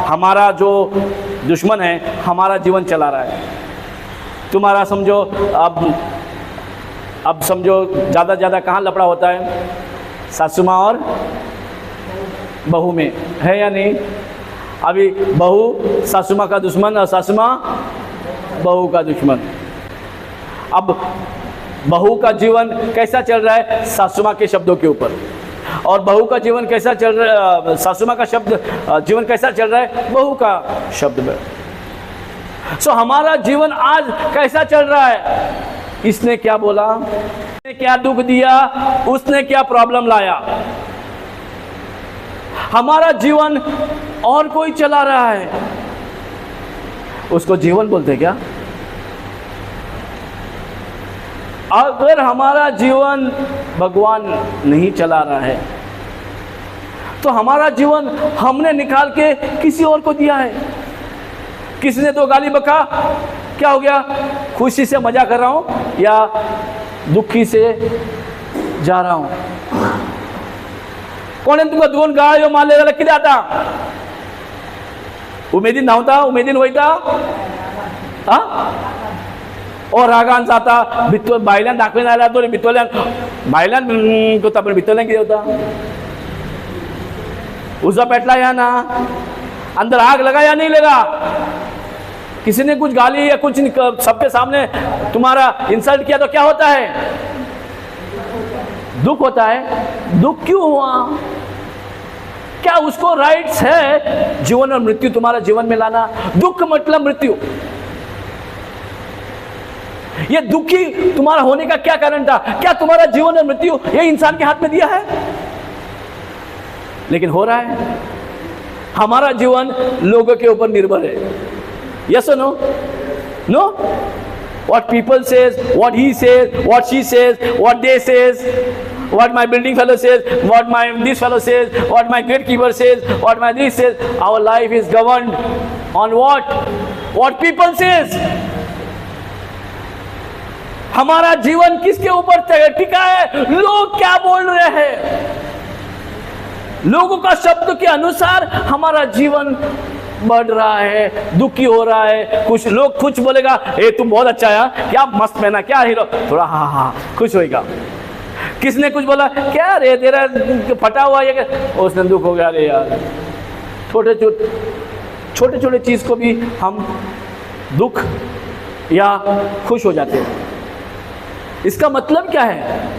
हमारा जो दुश्मन है हमारा जीवन चला रहा है। तुम्हारा समझो, अब समझो ज़्यादा कहाँ लफड़ा होता है? सासू माँ और बहू में, है या नहीं? अभी बहू सासू माँ का दुश्मन और सासू माँ बहू का दुश्मन। अब बहू का जीवन कैसा चल रहा है? सासू माँ के शब्दों के ऊपर। और बहू का जीवन कैसा चल रहा है? सासू माँ का जीवन कैसा चल रहा है? बहू का शब्द में। सो हमारा जीवन आज कैसा चल रहा है? इसने क्या बोला, इसने क्या दुख दिया, उसने क्या प्रॉब्लम लाया? हमारा जीवन और कोई चला रहा है, उसको जीवन बोलते क्या? अगर हमारा जीवन भगवान नहीं चला रहा है तो हमारा जीवन हमने निकाल के किसी और को दिया है। किसी ने तो गाली बका, क्या हो गया? खुशी से मजा कर रहा हूं या दुखी से जा रहा हूं? कोणी तुमका दोन गाळ्यो मारले जाल्यार कितें जाता? उमेदीन न्हांवता, उमेदीन वयता, ओ रागान जाता, भितर भायल्यान दाखय जाल्यार तो भितरल्यान भायल्यान करता, पण भितरल्यान कितें जाता? उजवा पेटला या ना, अंदर आग लगा या नहीं लगा? किसी ने कुछ गाली या कुछ सबके सामने तुम्हारा इंसल्ट किया तो क्या होता है? दुख होता है। दुख क्यों हुआ? क्या उसको राइट्स है जीवन और मृत्यु तुम्हारा जीवन में लाना? दुख मतलब मृत्यु। ये दुखी तुम्हारा होने का क्या कारण था? क्या तुम्हारा जीवन और मृत्यु ये इंसान के हाथ में दिया है? लेकिन हो रहा है। हमारा जीवन लोगों के ऊपर निर्भर है। Yes or no? No? What people says, what he says, what she says, what they says, what my building fellow says, what my this fellow says, what my gatekeeper says, what my this says. Our life is governed on what? What people says. हमारा जीवन किसके ऊपर टिका है? लोग क्या बोल रहे हैं? लोगों का शब्द के अनुसार हमारा जीवन बढ़ रहा है, दुखी हो रहा है। कुछ लोग कुछ बोलेगा, ए तुम बहुत अच्छा है, क्या मस्त पहना, क्या हीरो, थोड़ा हाँ खुश होएगा। किसने कुछ बोला, क्या रे तेरा फटा हुआ ये, उसने दुख हो गया, रे यार। छोटे छोटे चीज को भी हम दुख या खुश हो जाते हैं। इसका मतलब क्या है?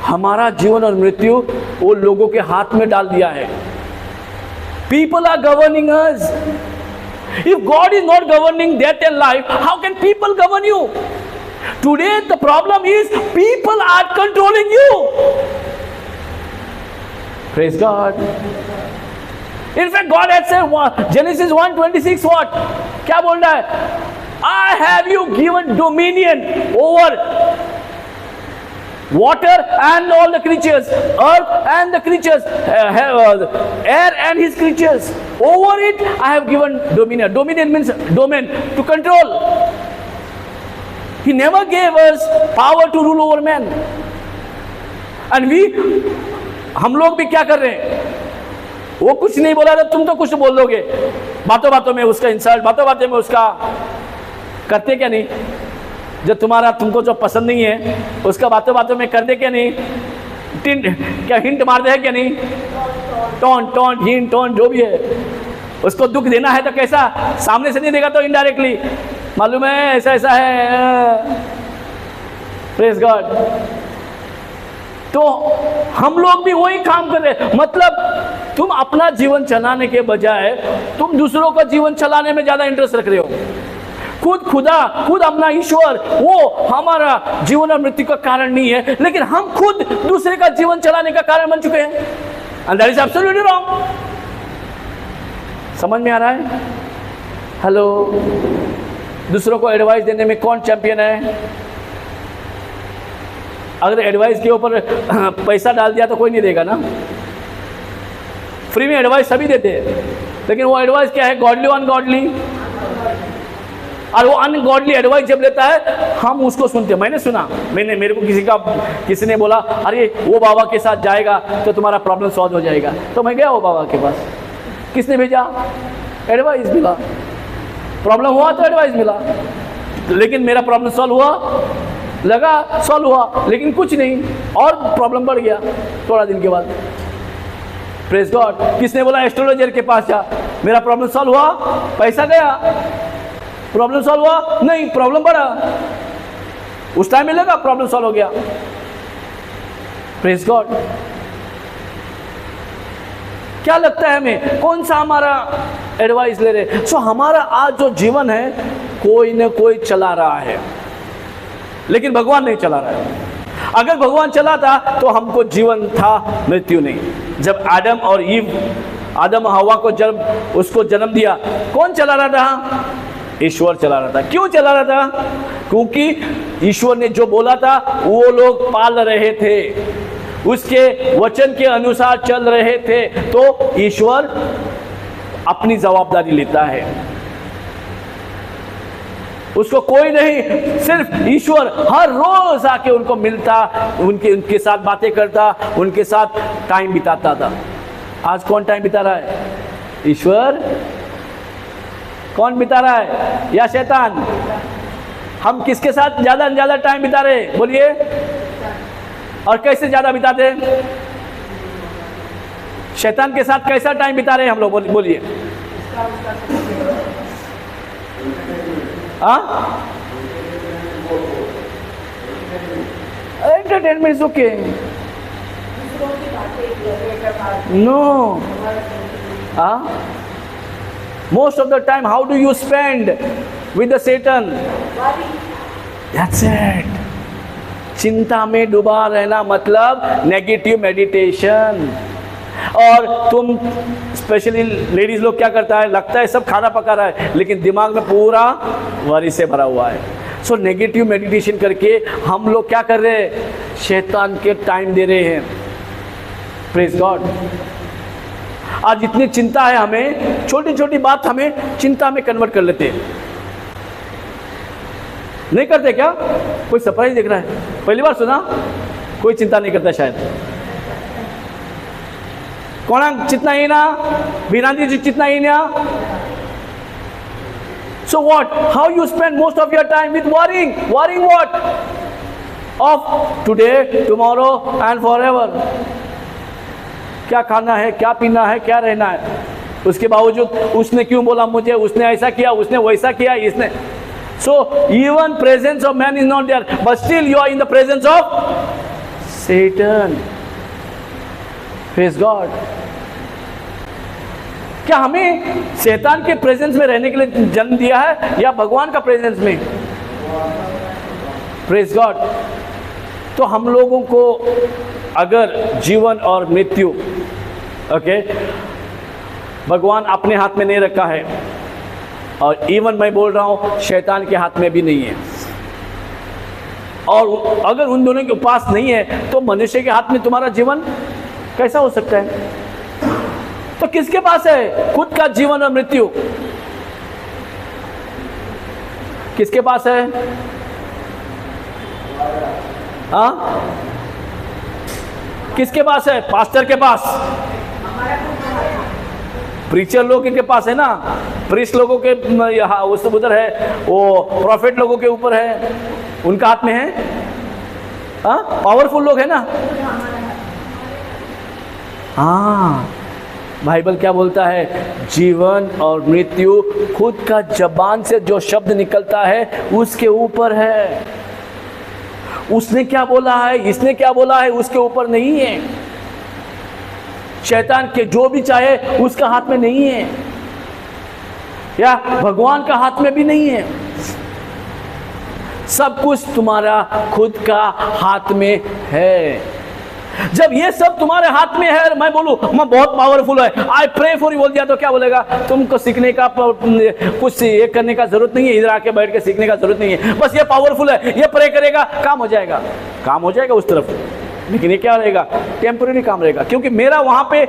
हमारा जीवन और मृत्यु वो लोगों के हाथ में डाल दिया है। People are governing us. If God is not governing death and life, how can people govern you? Today the problem is people are controlling you. Praise God. In fact, God had said, Genesis 1:26 what? क्या बोल रहा है? I have you given dominion over water and all the creatures, earth and the creatures, air and his creatures. Over it I have given dominion. Dominion means domain, to control. He never gave us power to rule over man. And हम लोग भी क्या कर रहे हैं? वो कुछ नहीं बोला था, तुम तो कुछ बोल दोगे, बातों बातों में उसका इंसल्ट, बातों बातों में उसका करते क्या नहीं? जो तुमको जो पसंद नहीं है उसका बातों बातों में कर दे क्या नहीं? क्या हिंट मार दे है क्या नहीं? टोंट हिंट टोंट जो भी है, उसको दुख देना है तो कैसा? सामने से नहीं देगा तो इनडायरेक्टली, मालूम है ऐसा ऐसा है। Praise God. तो हम लोग भी वही काम कर रहे हैं। मतलब तुम अपना जीवन चलाने के बजाय तुम दूसरों का जीवन चलाने में ज्यादा इंटरेस्ट रख रहे हो। खुद अपना ईश्वर वो हमारा जीवन और मृत्यु का कारण नहीं है, लेकिन हम खुद दूसरे का जीवन चलाने का कारण बन चुके हैं। And that is absolutely wrong. समझ में आ रहा है? हेलो, दूसरों को एडवाइस देने में कौन चैंपियन है? अगर एडवाइस के ऊपर पैसा डाल दिया तो कोई नहीं देगा ना। फ्री में एडवाइस सभी देते हैं, लेकिन वो एडवाइस क्या है? Godly ungodly. और वो अनगॉडली एडवाइस जब लेता है हम उसको सुनते हैं। मैंने सुना, मेरे को किसी ने बोला, अरे वो बाबा के साथ जाएगा तो तुम्हारा प्रॉब्लम सॉल्व हो जाएगा। तो मैं गया वो बाबा के पास। किसने भेजा? एडवाइस मिला। प्रॉब्लम हुआ तो एडवाइस मिला, लेकिन मेरा प्रॉब्लम सॉल्व हुआ? लगा सॉल्व हुआ, लेकिन कुछ नहीं, और प्रॉब्लम बढ़ गया थोड़ा दिन के बाद। Praise God. किसने बोला एस्ट्रोलॉजर के पास जा, मेरा प्रॉब्लम सॉल्व हुआ? पैसा गया, प्रॉब्लम सॉल्व हुआ? नहीं, प्रॉब्लम बढ़ा। उस टाइम में लगा प्रॉब्लम सॉल्व हो गया। Praise God. क्या लगता है हमें कौन सा हमारा एडवाइस ले रहे? सो हमारा आज जो जीवन है कोई न कोई चला रहा है, लेकिन भगवान नहीं चला रहा है। अगर भगवान चलाता तो हमको जीवन था, मृत्यु नहीं। जब आदम हवा को जब उसको जन्म दिया, कौन चला रहा था? ईश्वर चला रहा था। क्यों चला रहा था? क्योंकि ईश्वर ने जो बोला था वो लोग पाल रहे थे, उसके वचन के अनुसार चल रहे थे। तो ईश्वर अपनी जवाबदारी लेता है। उसको कोई नहीं, सिर्फ ईश्वर हर रोज आके उनको मिलता, उनके साथ बातें करता, उनके साथ टाइम बिताता था। आज कौन टाइम बिता रहा है? ईश्वर। कौन बिता रहा है? या शैतान? हम किसके साथ ज्यादा टाइम बिता रहे हैं? बोलिए। और कैसे ज्यादा बिताते हैं? शैतान के साथ कैसा टाइम बिता रहे हैं हम लोग? बोलिए। Entertainment okay, no. Most of the time, how do you spend with the Satan? That's it. चिंता में डूबा रहना मतलब नेगेटिव मेडिटेशन। और तुम स्पेशली लेडीज लोग क्या करता है, लगता है सब खाना पका रहा है, लेकिन दिमाग में पूरा वरी से भरा हुआ है। सो नेगेटिव मेडिटेशन करके हम लोग क्या कर रहे हैं? शैतान के टाइम दे रहे हैं। Praise God. आज इतनी चिंता है हमें, छोटी छोटी बात हमें चिंता में कन्वर्ट कर लेते हैं। नहीं करते क्या? कोई सरप्राइज देख रहा है, पहली बार सुना? कोई चिंता नहीं करता शायद। कौन चितना ही ना? बीरांदी जी चितना ही ना? So what? How you spend most of your time with worrying? Worrying what? Of today, tomorrow and forever. क्या खाना है, क्या पीना है, क्या रहना है, उसके बावजूद उसने क्यों बोला मुझे, उसने ऐसा किया, उसने वैसा किया, इसने। So even presence of man is not there, but still you are in the presence of Satan. Praise God. क्या हमें शैतान के प्रेजेंस में रहने के लिए जन्म दिया है या भगवान का प्रेजेंस में? Praise God. तो हम लोगों को अगर जीवन और मृत्यु ओके भगवान अपने हाथ में नहीं रखा है, और इवन मैं बोल रहा हूं शैतान के हाथ में भी नहीं है, और अगर उन दोनों के पास नहीं है तो मनुष्य के हाथ में तुम्हारा जीवन कैसा हो सकता है? तो किसके पास है खुद का जीवन और मृत्यु? किसके पास है? हाँ, किसके पास है? पास्टर के पास, प्रीचर लोगों के पास है ना, प्रीस्ट लोगों के उस उधर है, वो प्रॉफिट लोगों के ऊपर है, उनका हाथ में है। हाँ, पावरफुल लोग है ना। हाँ, बाइबल क्या बोलता है? जीवन और मृत्यु खुद का जबान से जो शब्द निकलता है उसके ऊपर है। उसने क्या बोला है, इसने क्या बोला है, उसके ऊपर नहीं है। शैतान के जो भी चाहे उसका हाथ में नहीं है, या भगवान का हाथ में भी नहीं है। सब कुछ तुम्हारा खुद का हाथ में है। जब ये सब तुम्हारे हाथ में है, मैं बोलूं मैं बहुत पावरफुल है, आई प्रे फॉर यू बोल दिया तो क्या बोलेगा? तुमको सीखने का कुछ ये करने का जरूरत नहीं है, इधर आके बैठ के सीखने का जरूरत नहीं है, बस ये पावरफुल है, ये प्रे करेगा काम हो जाएगा। काम हो जाएगा उस तरफ, लेकिन ये क्या रहेगा? टेम्पररी काम रहेगा, क्योंकि मेरा वहां पे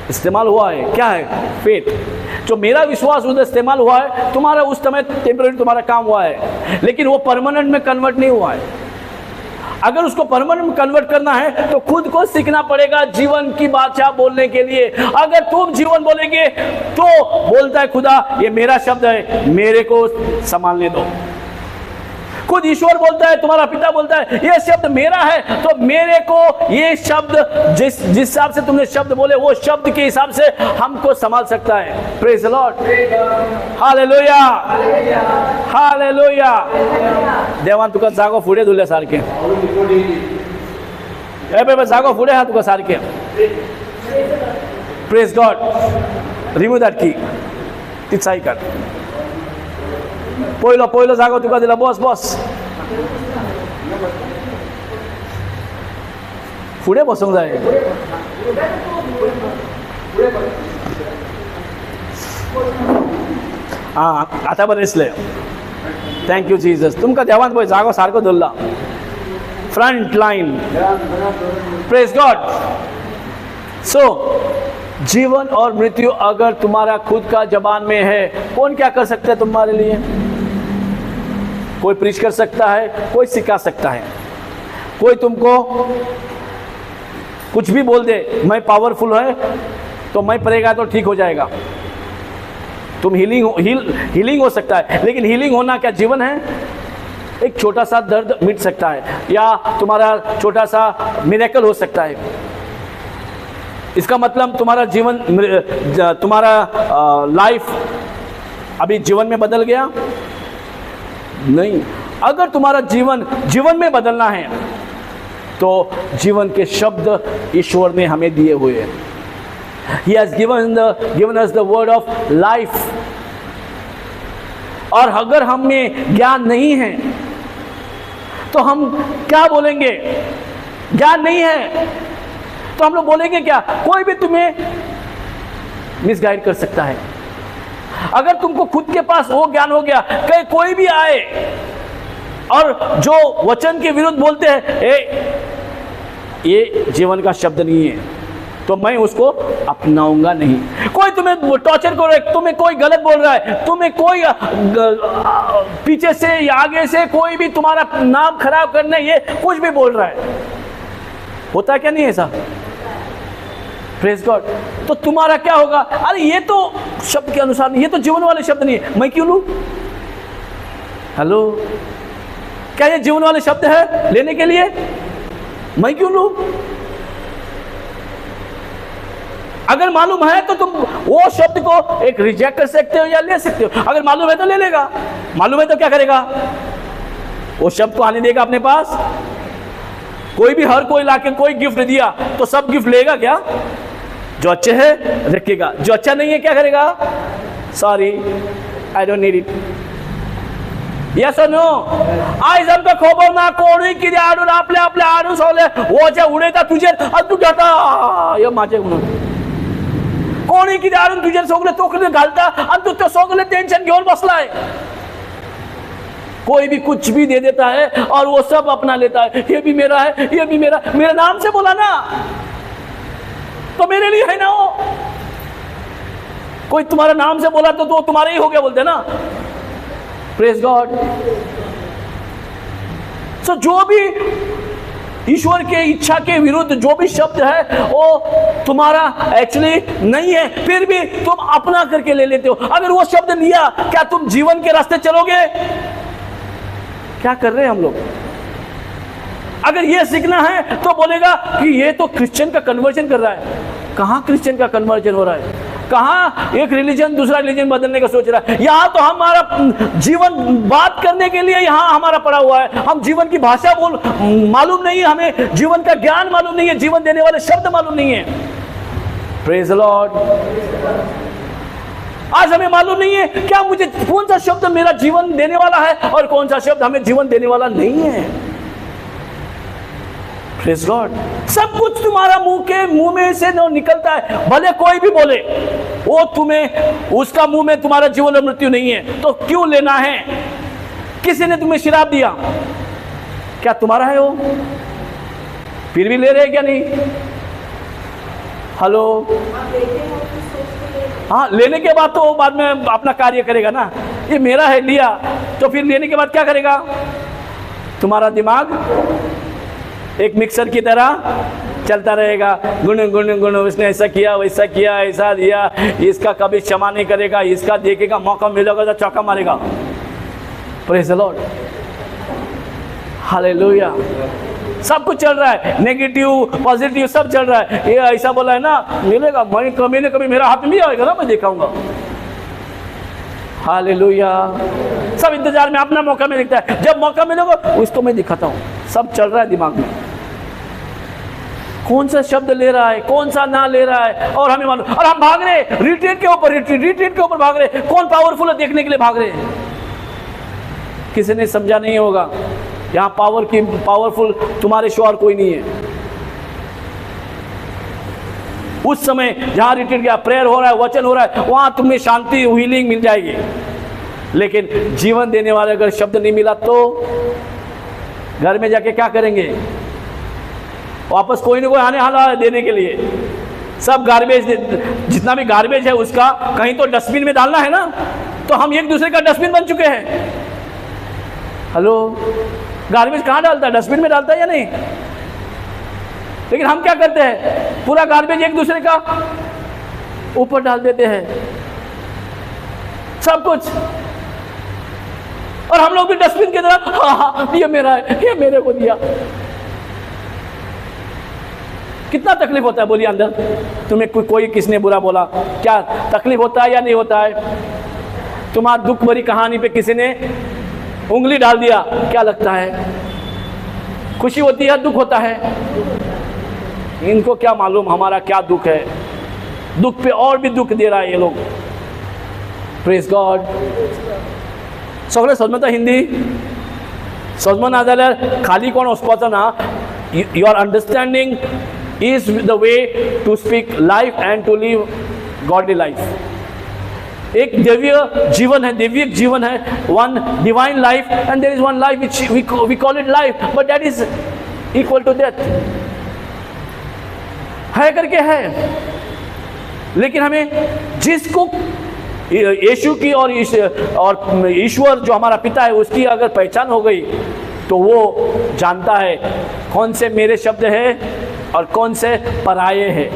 इस्तेमाल हुआ है। क्या है? फेथ। जो मेरा विश्वास उधर इस्तेमाल हुआ है, तुम्हारा उस समय टेम्पररी तुम्हारा काम हुआ है, लेकिन वो परमानेंट में कन्वर्ट नहीं हुआ है। अगर उसको परमानेंट में कन्वर्ट करना है तो खुद को सीखना पड़ेगा जीवन की बादशाह बोलने के लिए। अगर तुम जीवन बोलेंगे तो बोलता है खुदा ये मेरा शब्द है, मेरे को संभालने दो। खुद ईश्वर बोलता है, तुम्हारा पिता बोलता है ये शब्द मेरा है, तो मेरे को ये शब्द जिस हिसाब से तुमने शब्द बोले वो शब्द के हिसाब से हमको संभाल सकता है। Praise the Lord, hallelujah, hallelujah. देवान तुका जागो फुडे धुले सारखे, जागो फुडे हा तुका सारखे। Praise God. रिमूव दॅट की, ती साई काढ। पहिलो जागो तुका दिला, बस बस पुढे बसूंक जाय। हाँ, आता बरें दिसलें। Thank you Jesus. तुमकां देवान पळय जागो सारको दवरला, front line. Praise God. So जीवन और मृत्यु अगर तुम्हारा खुद का जबान में है, कौन क्या कर सकता है तुम्हारे लिए? कोई प्रीच कर सकता है, कोई सिखा सकता है, कोई तुमको कुछ भी बोल दे, मैं पावरफुल है तो मैं पढ़ेगा तो ठीक हो जाएगा, तुम हीलिंग हो सकता है, लेकिन हीलिंग होना क्या जीवन है? एक छोटा सा दर्द मिट सकता है, या तुम्हारा छोटा सा मिरेकल हो सकता है। इसका मतलब तुम्हारा जीवन, तुम्हारा लाइफ अभी जीवन में बदल गया? नहीं। अगर तुम्हारा जीवन में बदलना है तो जीवन के शब्द ईश्वर ने हमें दिए हुए हैं। He has given us the word of life। और अगर हम में ज्ञान नहीं है तो हम क्या बोलेंगे? ज्ञान नहीं है तो हम लोग बोलेंगे क्या? कोई भी तुम्हें मिसगाइड कर सकता है। अगर तुमको खुद के पास वो ज्ञान हो गया, कहीं कोई भी आए और जो वचन के विरुद्ध बोलते हैं, ये जीवन का शब्द नहीं है, तो मैं उसको अपनाऊंगा नहीं। कोई तुम्हें टॉर्चर कर रहा है, तुम्हें कोई गलत बोल रहा है, तुम्हें कोई पीछे से या आगे से कोई भी तुम्हारा नाम खराब करने ये कुछ भी बोल रहा है, होता है क्या? नहीं ऐसा? Praise God. तो तुम्हारा क्या होगा? अरे ये तो शब्द के अनुसार नहीं, ये तो जीवन वाले शब्द नहीं है, मैं क्यों लूं? हेलो, क्या ये जीवन वाले शब्द है लेने के लिए? मैं क्यों लूं? अगर मालूम है तो तुम वो शब्द को एक रिजेक्ट कर सकते हो या ले सकते हो। अगर मालूम है तो ले लेगा, मालूम है तो क्या करेगा? वो शब्द को आने देगा अपने पास। कोई भी, हर कोई लाके कोई गिफ्ट दिया तो सब गिफ्ट लेगा क्या? जो अच्छे है रखेगा, जो अच्छा नहीं है क्या करेगा? Sorry, I don't need it. Yes or no? आज आमका खबर ना कोणी किती आडून आपले आपले आडून सोले वोचे उडयता तुझे आणि तू घेता हे माझे म्हणून कोणी किती आडून तुझे सगळे तोकडे घालता आणि तू ते सगळे टेंशन घेऊन बसलाय। कोई भी कुछ भी दे देता है और वो सब अपना लेता है, ये भी मेरा है, ये भी मेरा। मेरे नाम से बोला ना तो मेरे लिए है ना वो। कोई तुम्हारा नाम से बोला तो तुम्हारा ही हो गया बोलते ना। Praise God. सो जो भी ईश्वर के इच्छा के विरुद्ध जो भी शब्द है वो तुम्हारा एक्चुअली नहीं है, फिर भी तुम अपना करके ले लेते हो। अगर वो शब्द लिया, क्या तुम जीवन के रास्ते चलोगे? क्या कर रहे हैं हम लोग? अगर ये सीखना है तो बोलेगा कि ये तो क्रिश्चियन का कन्वर्जन कर रहा है। कहाँ क्रिश्चियन का कन्वर्जन हो रहा है? कहाँ एक रिलीजन दूसरा रिलीजन बदलने का सोच रहा है? यहाँ तो हमारा जीवन बात करने के लिए यहाँ हमारा पड़ा हुआ है। हम जीवन की भाषा मालूम नहीं है, हमें जीवन का ज्ञान मालूम नहीं है, जीवन देने वाले शब्द मालूम नहीं है। Praise the Lord. आज हमें मालूम नहीं है क्या मुझे कौन सा शब्द मेरा जीवन देने वाला है और कौन सा शब्द हमें जीवन देने वाला नहीं है। Praise God. सब कुछ तुम्हारा मुंह में से निकलता है, भले कोई भी बोले, वो तुम्हें उसका मुंह में तुम्हारा जीवन और मृत्यु नहीं है तो क्यों लेना है? किसी ने तुम्हें शराब दिया, क्या तुम्हारा है वो? फिर भी ले रहे क्या नहीं? हेलो। हाँ, लेने के बाद तो बाद में अपना कार्य करेगा ना। ये मेरा है, लिया तो फिर लेने के बाद क्या करेगा? तुम्हारा दिमाग एक मिक्सर की तरह चलता रहेगा, गुण गुण गुण, उसने ऐसा किया वैसा किया, ऐसा दिया, इसका कभी क्षमा नहीं करेगा, इसका देखेगा मौका मिलेगा तो चौका मारेगा। Praise the Lord. हालेलुया। सब कुछ चल रहा है, नेगेटिव पॉजिटिव सब चल रहा है। ये ऐसा बोला है ना, मिलेगा, मैं कभी मेरा हाथ में आएगा ना, मैं दिखाऊंगा। हालेलुया। सब इंतजार में, अपना मौका में दिखता है, जब मौका मिलेगा उसको मैं दिखाता हूँ। सब चल रहा है दिमाग में, कौन सा शब्द ले रहा है, कौन सा ना ले रहा है, और हमें मालूम। और हम भाग रहे रिट्रीट के ऊपर, रिट्रीट के ऊपर भाग रहे। कौन पावरफुल है देखने के लिए भाग रहे। किसी ने समझा नहीं होगा यहाँ पावरफुल तुम्हारे शो और कोई नहीं है। उस समय जहां रिट्रीट गया, प्रेयर हो रहा है, वचन हो रहा है, वहां तुम्हें शांति हीलिंग मिल जाएगी। लेकिन जीवन देने वाले अगर शब्द नहीं मिला तो घर में जाके क्या करेंगे? वापस कोई ना कोई आने वाला है देने के लिए। सब गार्बेज, जितना भी गार्बेज है उसका कहीं तो डस्टबिन में डालना है ना। तो हम एक दूसरे का डस्टबिन बन चुके हैं। हेलो, गार्बेज कहाँ डालता है? डस्टबिन में डालता है या नहीं? लेकिन हम क्या करते हैं, पूरा गार्बेज एक दूसरे का ऊपर डाल देते हैं, सब कुछ। और हम लोग भी डस्टबिन की तरह, हाँ ये मेरा है, ये मेरे को दिया। कितना तकलीफ होता है, बोलिए अंदर। तुम्हें कोई किसने बुरा बोला, क्या तकलीफ होता है या नहीं होता है? तुम्हारा दुख भरी कहानी पे किसी ने उंगली डाल दिया, क्या लगता है? खुशी होती है, दुख होता है? इनको क्या मालूम हमारा क्या दुख है। दुख पे और भी दुख दे रहा है ये लोग। Praise God. सगळे समजता हिंदी? समज ना जाल्यार खाली कोण वचपाचो ना। Your understanding is the way to speak life and to live godly life. एक दैवीय जीवन है, दैविक जीवन है, one divine life, and there is one life which we call it life, but that is equal to death. है करके है, लेकिन हमें जिसको यीशु की और ईश्वर जो हमारा पिता है उसकी अगर पहचान हो गई तो वो जानता है कौन से मेरे शब्द है और कौन से पराये है।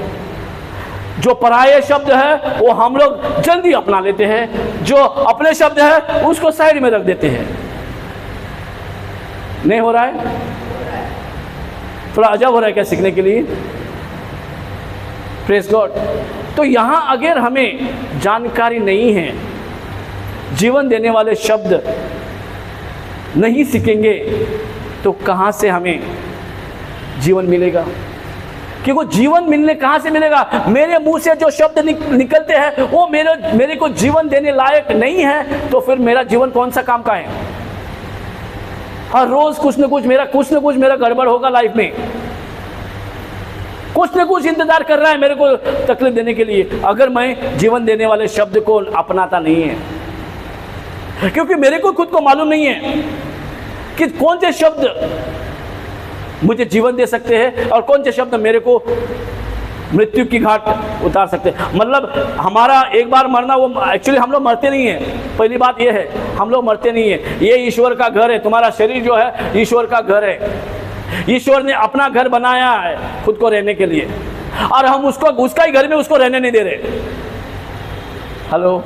जो पराये शब्द है वो हम लोग जल्दी अपना लेते हैं, जो अपने शब्द है उसको साइड में रख देते हैं। नहीं हो रहा है? थोड़ा अजब हो रहा है क्या सीखने के लिए? Praise God. तो यहाँ अगर हमें जानकारी नहीं है, जीवन देने वाले शब्द नहीं सीखेंगे तो कहाँ से हमें जीवन मिलेगा? क्योंकि जीवन मिलने कहाँ से मिलेगा? मेरे मुंह से जो शब्द निकलते हैं वो मेरे को जीवन देने लायक नहीं है, तो फिर मेरा जीवन कौन सा काम का है? हर रोज कुछ न कुछ मेरा गड़बड़ होगा लाइफ में। कुछ न कुछ इंतजार कर रहा है मेरे को तकलीफ देने के लिए, अगर मैं जीवन देने वाले शब्द को अपनाता नहीं है। क्योंकि मेरे को खुद को मालूम नहीं है कि कौन से शब्द मुझे जीवन दे सकते हैं और कौन से शब्द मेरे को मृत्यु की घाट उतार सकते हैं। मतलब हमारा एक बार मरना, वो एक्चुअली हम लोग मरते नहीं हैं। पहली बात ये है, हम लोग मरते नहीं हैं। ये ईश्वर का घर है। तुम्हारा शरीर जो है ईश्वर का घर है। ईश्वर ने अपना घर बनाया है खुद को रहने के लिए, और हम उसका ही घर में उसको रहने नहीं दे रहे। हेलो,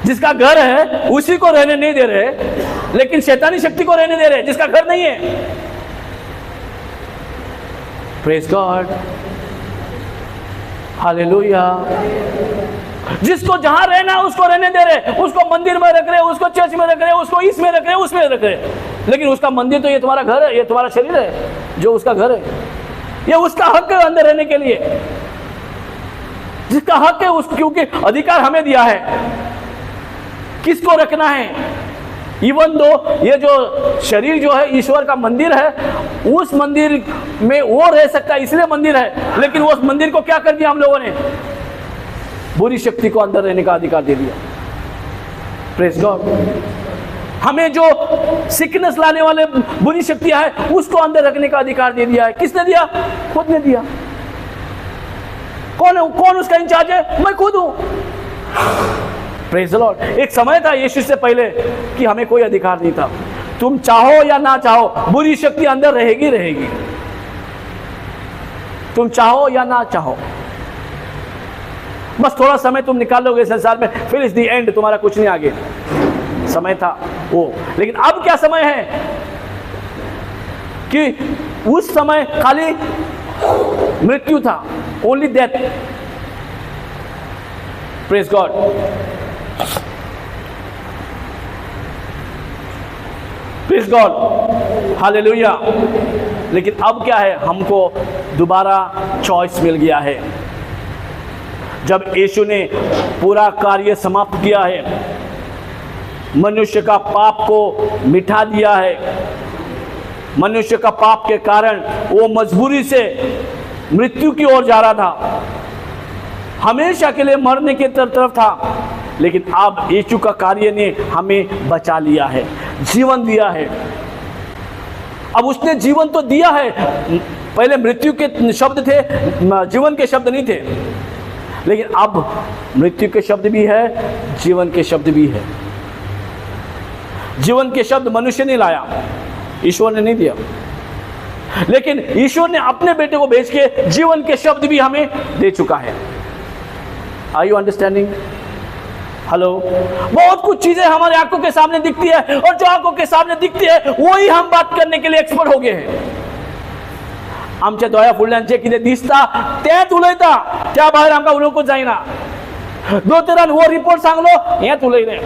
जिसका घर है उसी को रहने नहीं दे रहे, लेकिन शैतानी शक्ति को रहने दे रहे जिसका घर नहीं है। Praise God, hallelujah. जिसको जहां रहना उसको रहने दे रहे, उसको मंदिर में रख रहे, उसको चर्च में रख रहे, उसको इसमें रख रहे, उसमें रख रहे, लेकिन उसका मंदिर तो ये तुम्हारा घर है, ये तुम्हारा शरीर है जो उसका घर है। ये उसका हक है अंदर रहने के लिए, जिसका हक है उसको, क्योंकि अधिकार हमें दिया है किसको रखना है। इवन दो ये जो शरीर जो है ईश्वर का मंदिर है, उस मंदिर में वो रह सकता है इसलिए मंदिर है, लेकिन उस मंदिर को क्या कर दिया हम लोगों ने? बुरी शक्ति को अंदर रहने का अधिकार दे दिया। Praise God. हमें जो सिकनेस लाने वाले बुरी शक्तियां हैं उसको अंदर रखने का अधिकार दे दिया है। किसने दिया? खुद ने दिया। कौन उसका इंचार्ज है? मैं खुद हूं। Praise the Lord. एक समय था यीशु से पहले कि हमें कोई अधिकार नहीं था। तुम चाहो या ना चाहो बुरी शक्ति अंदर रहेगी रहेगी, तुम चाहो या ना चाहो। बस थोड़ा समय तुम निकालोगे संसार में, फिर इज द एंड, तुम्हारा कुछ नहीं आगे। समय था वो, लेकिन अब क्या समय है कि उस समय खाली मृत्यु था, only death. Praise God. Praise God, hallelujah. लेकिन अब क्या है? हमको दोबारा चॉइस मिल गया है। जब यीशु ने पूरा कार्य समाप्त किया है, मनुष्य का पाप को मिटा दिया है, मनुष्य का पाप के कारण वो मजबूरी से मृत्यु की ओर जा रहा था, हमेशा के लिए मरने की तरफ था, लेकिन अब यीशु का कार्य ने हमें बचा लिया है, जीवन दिया है। अब उसने जीवन तो दिया है, पहले मृत्यु के शब्द थे, जीवन के शब्द नहीं थे, लेकिन अब मृत्यु के शब्द भी है, जीवन के शब्द भी है। जीवन के शब्द मनुष्य ने लाया, ईश्वर ने नहीं दिया, लेकिन ईश्वर ने अपने बेटे को भेज के जीवन के शब्द भी हमें दे चुका है। Are you understanding? हेलो। बहुत कुछ चीजें हमारे आंखों के सामने दिखती है, और जो आंखों के सामने दिखती है वही हम बात करने के लिए एक्सपर्ट हो गए हैं। आमच्या दोया फुडल्यान जे कितें दिसता तेंच उलयता, त्या भायर आमकां उलोवंकूच जायना। दोतोरान वो रिपोर्ट सांगलो हेंच उलयलें,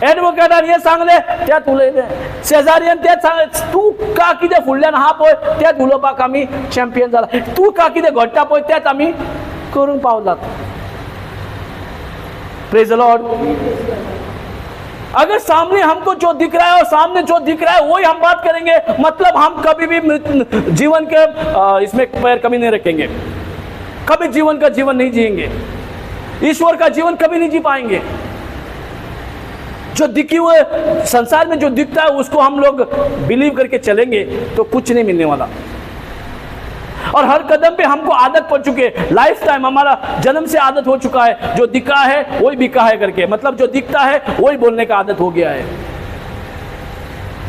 एडवोकेटान हें सांगलें तेंच उलयलें, शेजाऱ्यान तेंच सांगलें, तूं का कितें फुडल्यान आहा पळय तेंच उलोवपाक आमी चॅम्पियन जाला, तूं का कितें घडटा पळय तेंच आमी करून पावलात। Praise the Lord. अगर सामने हमको जो दिख रहा है और सामने जो दिख रहा है वही हम बात करेंगे, मतलब हम कभी भी जीवन के इसमें पैर कभी नहीं रखेंगे, कभी जीवन का जीवन नहीं जिएंगे, ईश्वर का जीवन कभी नहीं जी पाएंगे। जो दिखे हुए संसार में जो दिखता है उसको हम लोग बिलीव करके चलेंगे तो कुछ नहीं मिलने वाला। और हर कदम पे हमको आदत पड़ चुकी है, लाइफ टाइम हमारा जन्म से आदत हो चुका है, जो दिखा है वही बिका है करके, मतलब जो दिखता है वही बोलने का आदत हो गया है।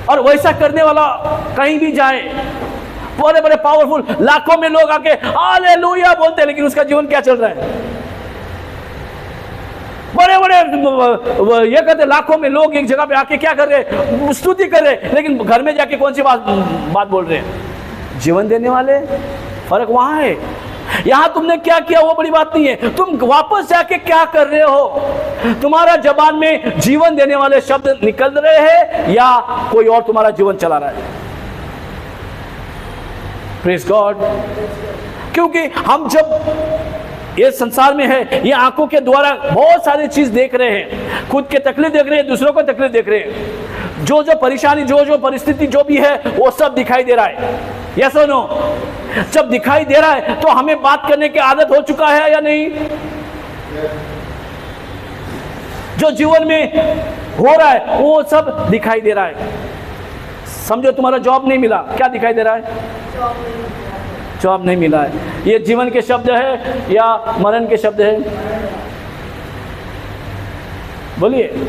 और वैसा करने वाला कहीं भी जाए, बड़े बड़े पावरफुल लाखों में लोग आके हालेलुया बोलते हैं, लेकिन उसका जीवन क्या चल रहा है? बड़े बड़े ये कहते लाखों में लोग एक जगह पे आके क्या कर रहे हैं? स्तुति कर रहे हैं, लेकिन घर में जाके कौन सी बात बोल रहे हैं? जीवन देने वाले। फर्क वहां है। यहां तुमने क्या किया वो बड़ी बात नहीं है, तुम वापस जाके क्या कर रहे हो? तुम्हारा जबान में जीवन देने वाले शब्द निकल रहे हैं या कोई और तुम्हारा जीवन चला रहा है? Praise God. क्योंकि हम जब ये संसार में है, ये आंखों के द्वारा बहुत सारी चीज देख रहे हैं, खुद के तकलीफ देख रहे हैं, दूसरों को तकलीफ देख रहे हैं, जो जो परेशानी, जो जो परिस्थिति जो भी है वो सब दिखाई दे रहा है। Yes or no? जब दिखाई दे रहा है तो हमें बात करने की आदत हो चुका है या नहीं? जो जीवन में हो रहा है वो सब दिखाई दे रहा है। समझो तुम्हारा जॉब नहीं मिला, क्या दिखाई दे रहा है? जॉब नहीं मिला है। ये जीवन के शब्द है या मरण के शब्द है? बोलिए।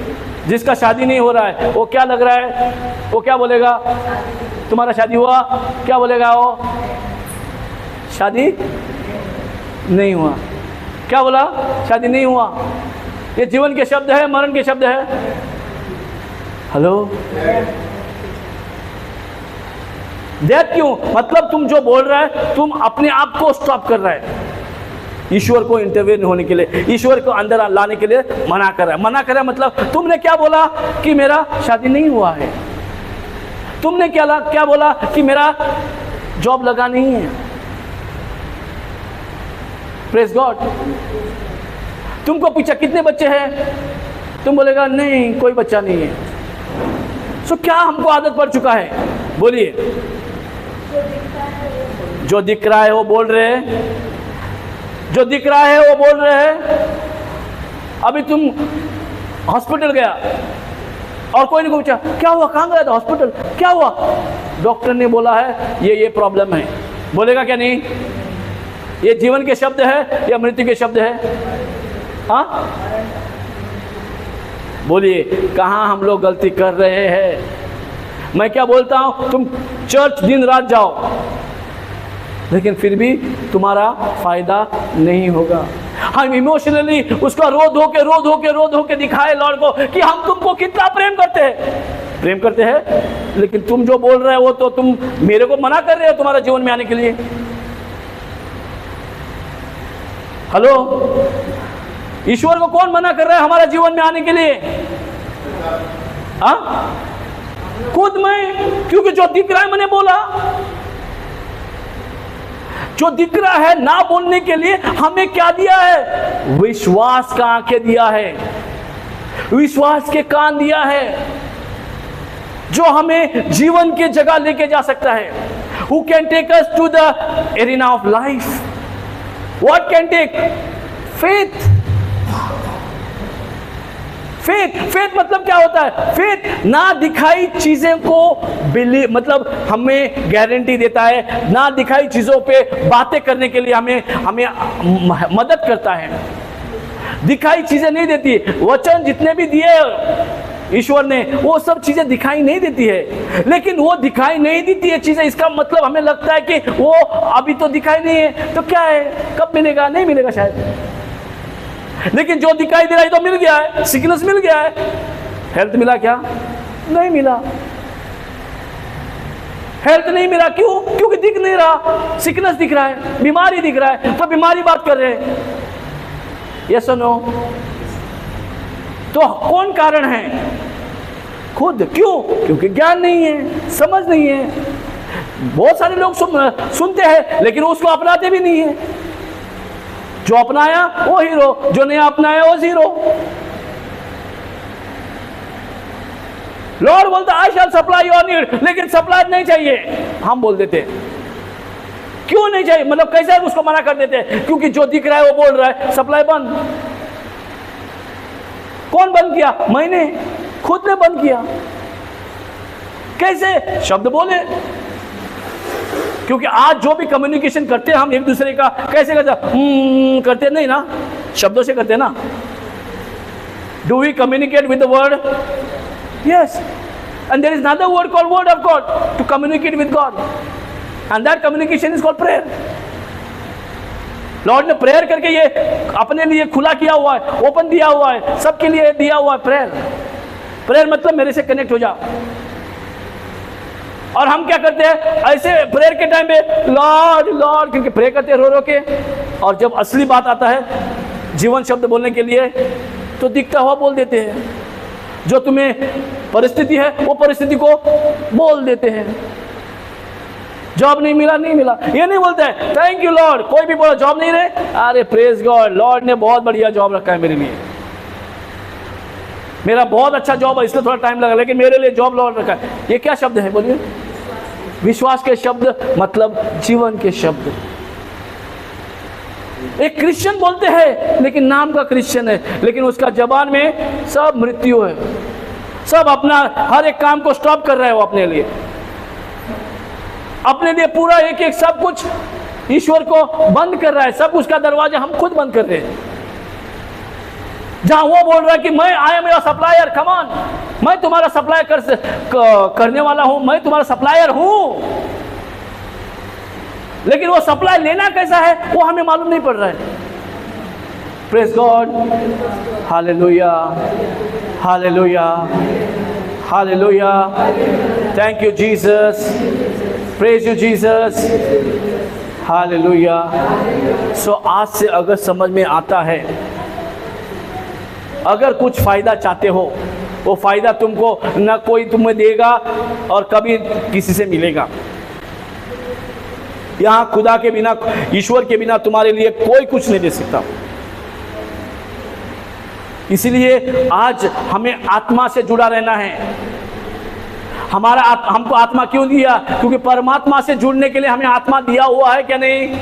जिसका शादी नहीं हो रहा है वो क्या लग रहा है? वो क्या बोलेगा? तुम्हारा शादी हुआ, क्या बोलेगा वो? शादी नहीं हुआ। क्या बोला? शादी नहीं हुआ। ये जीवन के शब्द है, मरण के शब्द है? हेलो। डेथ क्यों? मतलब तुम जो बोल रहा है तुम अपने आप को स्टॉप कर रहा है, ईश्वर को इंटरवेन होने के लिए, ईश्वर को अंदर लाने के लिए मना कर रहा है। मना कर रहा है मतलब तुमने क्या बोला कि मेरा शादी नहीं हुआ है, तुमने क्या बोला कि मेरा जॉब लगा नहीं है। Praise God. तुमको पूछा कितने बच्चे हैं, तुम बोलेगा नहीं कोई बच्चा नहीं है। सो क्या हमको आदत पड़ चुका है? बोलिए। जो दिख रहा है वो बोल रहे हैं, जो दिख रहा है वो बोल रहे हैं। अभी तुम हॉस्पिटल गया और कोई नहीं पूछा क्या हुआ, कहाँ गया था हॉस्पिटल, क्या हुआ? डॉक्टर ने बोला है ये प्रॉब्लम है। बोलेगा क्या नहीं? ये जीवन के शब्द है या मृत्यु के शब्द है? हाँ बोलिए। कहाँ हम लोग गलती कर रहे हैं? मैं क्या बोलता हूँ, तुम चर्च दिन रात जाओ लेकिन फिर भी तुम्हारा फायदा नहीं होगा। हम इमोशनली उसका रो धो के दिखाए लॉर्ड को कि हम तुमको कितना प्रेम करते हैं, लेकिन तुम जो बोल रहे हो वो तो तुम मेरे को मना कर रहे हो तुम्हारा जीवन में आने के लिए। हेलो। ईश्वर को कौन मना कर रहा है हमारा जीवन में आने के लिए? खुद मैं, क्योंकि जो दिख रहा है मैंने बोला, जो दिख रहा है ना बोलने के लिए हमें क्या दिया है? विश्वास का आंखें दिया है, विश्वास के कान दिया है, जो हमें जीवन के जगह लेके जा सकता है। Who can take us to the arena of life? What can take? Faith. Faith मतलब क्या होता है? फेथ ना दिखाई चीजें को बिलीव, मतलब हमें गारंटी देता है, ना दिखाई चीजों पे बातें करने के लिए हमें मदद करता है। दिखाई चीजें नहीं देती। वचन जितने भी दिए ईश्वर ने, वो सब चीजें दिखाई नहीं देती है। लेकिन वो दिखाई नहीं देती है चीजें, इसका मतलब हमें लगता है कि वो अभी तो दिखाई नहीं है, तो क्या है, कब मिलेगा, नहीं मिलेगा शायद। लेकिन जो दिखाई दे रहा है तो मिल गया है, सिकनेस मिल गया है। हेल्थ मिला क्या? नहीं मिला। हेल्थ नहीं मिला, क्यों? क्योंकि दिख नहीं रहा, सिकनेस दिख रहा है, बीमारी दिख रहा है, तो बीमारी बात कर रहे हैं। Yes or no? तो कौन कारण है? खुद। क्यों? क्योंकि ज्ञान नहीं है, समझ नहीं है। बहुत सारे लोग सुनते हैं लेकिन उसको अपनाते भी नहीं है। जो अपनाया वो हीरो, जो नहीं अपनाया वो जीरो। लॉर्ड बोलता आई शैल सप्लाई योर नीड, लेकिन सप्लाई नहीं चाहिए, हम बोल देते। क्यों नहीं चाहिए? मतलब कैसे उसको मना कर देते? क्योंकि जो दिख रहा है वो बोल रहा है सप्लाई बंद। कौन बंद किया? मैंने, खुद ने बंद किया। कैसे? शब्द बोले। क्योंकि आज जो भी कम्युनिकेशन करते हैं हम एक दूसरे का, कैसे करते नहीं ना, शब्दों से करते ना। Do we communicate with the word? Yes, and there is another word called word of God to communicate with God, and that communication is called prayer. Lord ने प्रेयर करके ये अपने लिए खुला किया हुआ है, ओपन दिया हुआ है, सबके लिए दिया हुआ है प्रेयर। प्रेयर मतलब मेरे से कनेक्ट हो जा। और हम क्या करते हैं ऐसे प्रेयर के टाइम पे, लॉर्ड लॉर्ड करके प्रे करते हैं रो रो के, और जब असली बात आता है जीवन शब्द बोलने के लिए तो दिखता हुआ बोल देते हैं। जो तुम्हें परिस्थिति है वो परिस्थिति को बोल देते हैं। जॉब नहीं मिला, नहीं मिला, ये नहीं बोलते हैं थैंक यू लॉर्ड। कोई भी बोला जॉब नहीं रहे, अरे प्रेज गॉड, लॉर्ड ने बहुत बढ़िया जॉब रखा है मेरे लिए, मेरा बहुत अच्छा जॉब है, इसलिए थोड़ा टाइम लगा, लेकिन मेरे लिए जॉब लॉर्ड रखा है। ये क्या शब्द है बोलिए? विश्वास के शब्द, मतलब जीवन के शब्द। एक क्रिश्चियन बोलते हैं लेकिन नाम का क्रिश्चियन है, लेकिन उसका जबान में सब मृत्यु है, सब अपना हर एक काम को स्टॉप कर रहा है वो अपने लिए पूरा एक एक सब कुछ ईश्वर को बंद कर रहा है। सब उसका दरवाजा हम खुद बंद कर रहे हैं। जहां वो बोल रहा है कि मैं I am your supplier, come on, मैं तुम्हारा सप्लाई करने वाला हूं, मैं तुम्हारा सप्लायर हूं, लेकिन वो सप्लाई लेना कैसा है वो हमें मालूम नहीं पड़ रहा है। Praise God, hallelujah, hallelujah, hallelujah, thank you Jesus, praise you Jesus, hallelujah. So आज से अगर समझ में आता है, अगर कुछ फायदा चाहते हो, वो फायदा तुमको न कोई तुम्हें देगा और कभी किसी से मिलेगा। यहां खुदा के बिना, ईश्वर के बिना तुम्हारे लिए कोई कुछ नहीं दे सकता। इसीलिए आज हमें आत्मा से जुड़ा रहना है। हमको आत्मा क्यों दिया? क्योंकि परमात्मा से जुड़ने के लिए हमें आत्मा दिया हुआ है, क्या नहीं?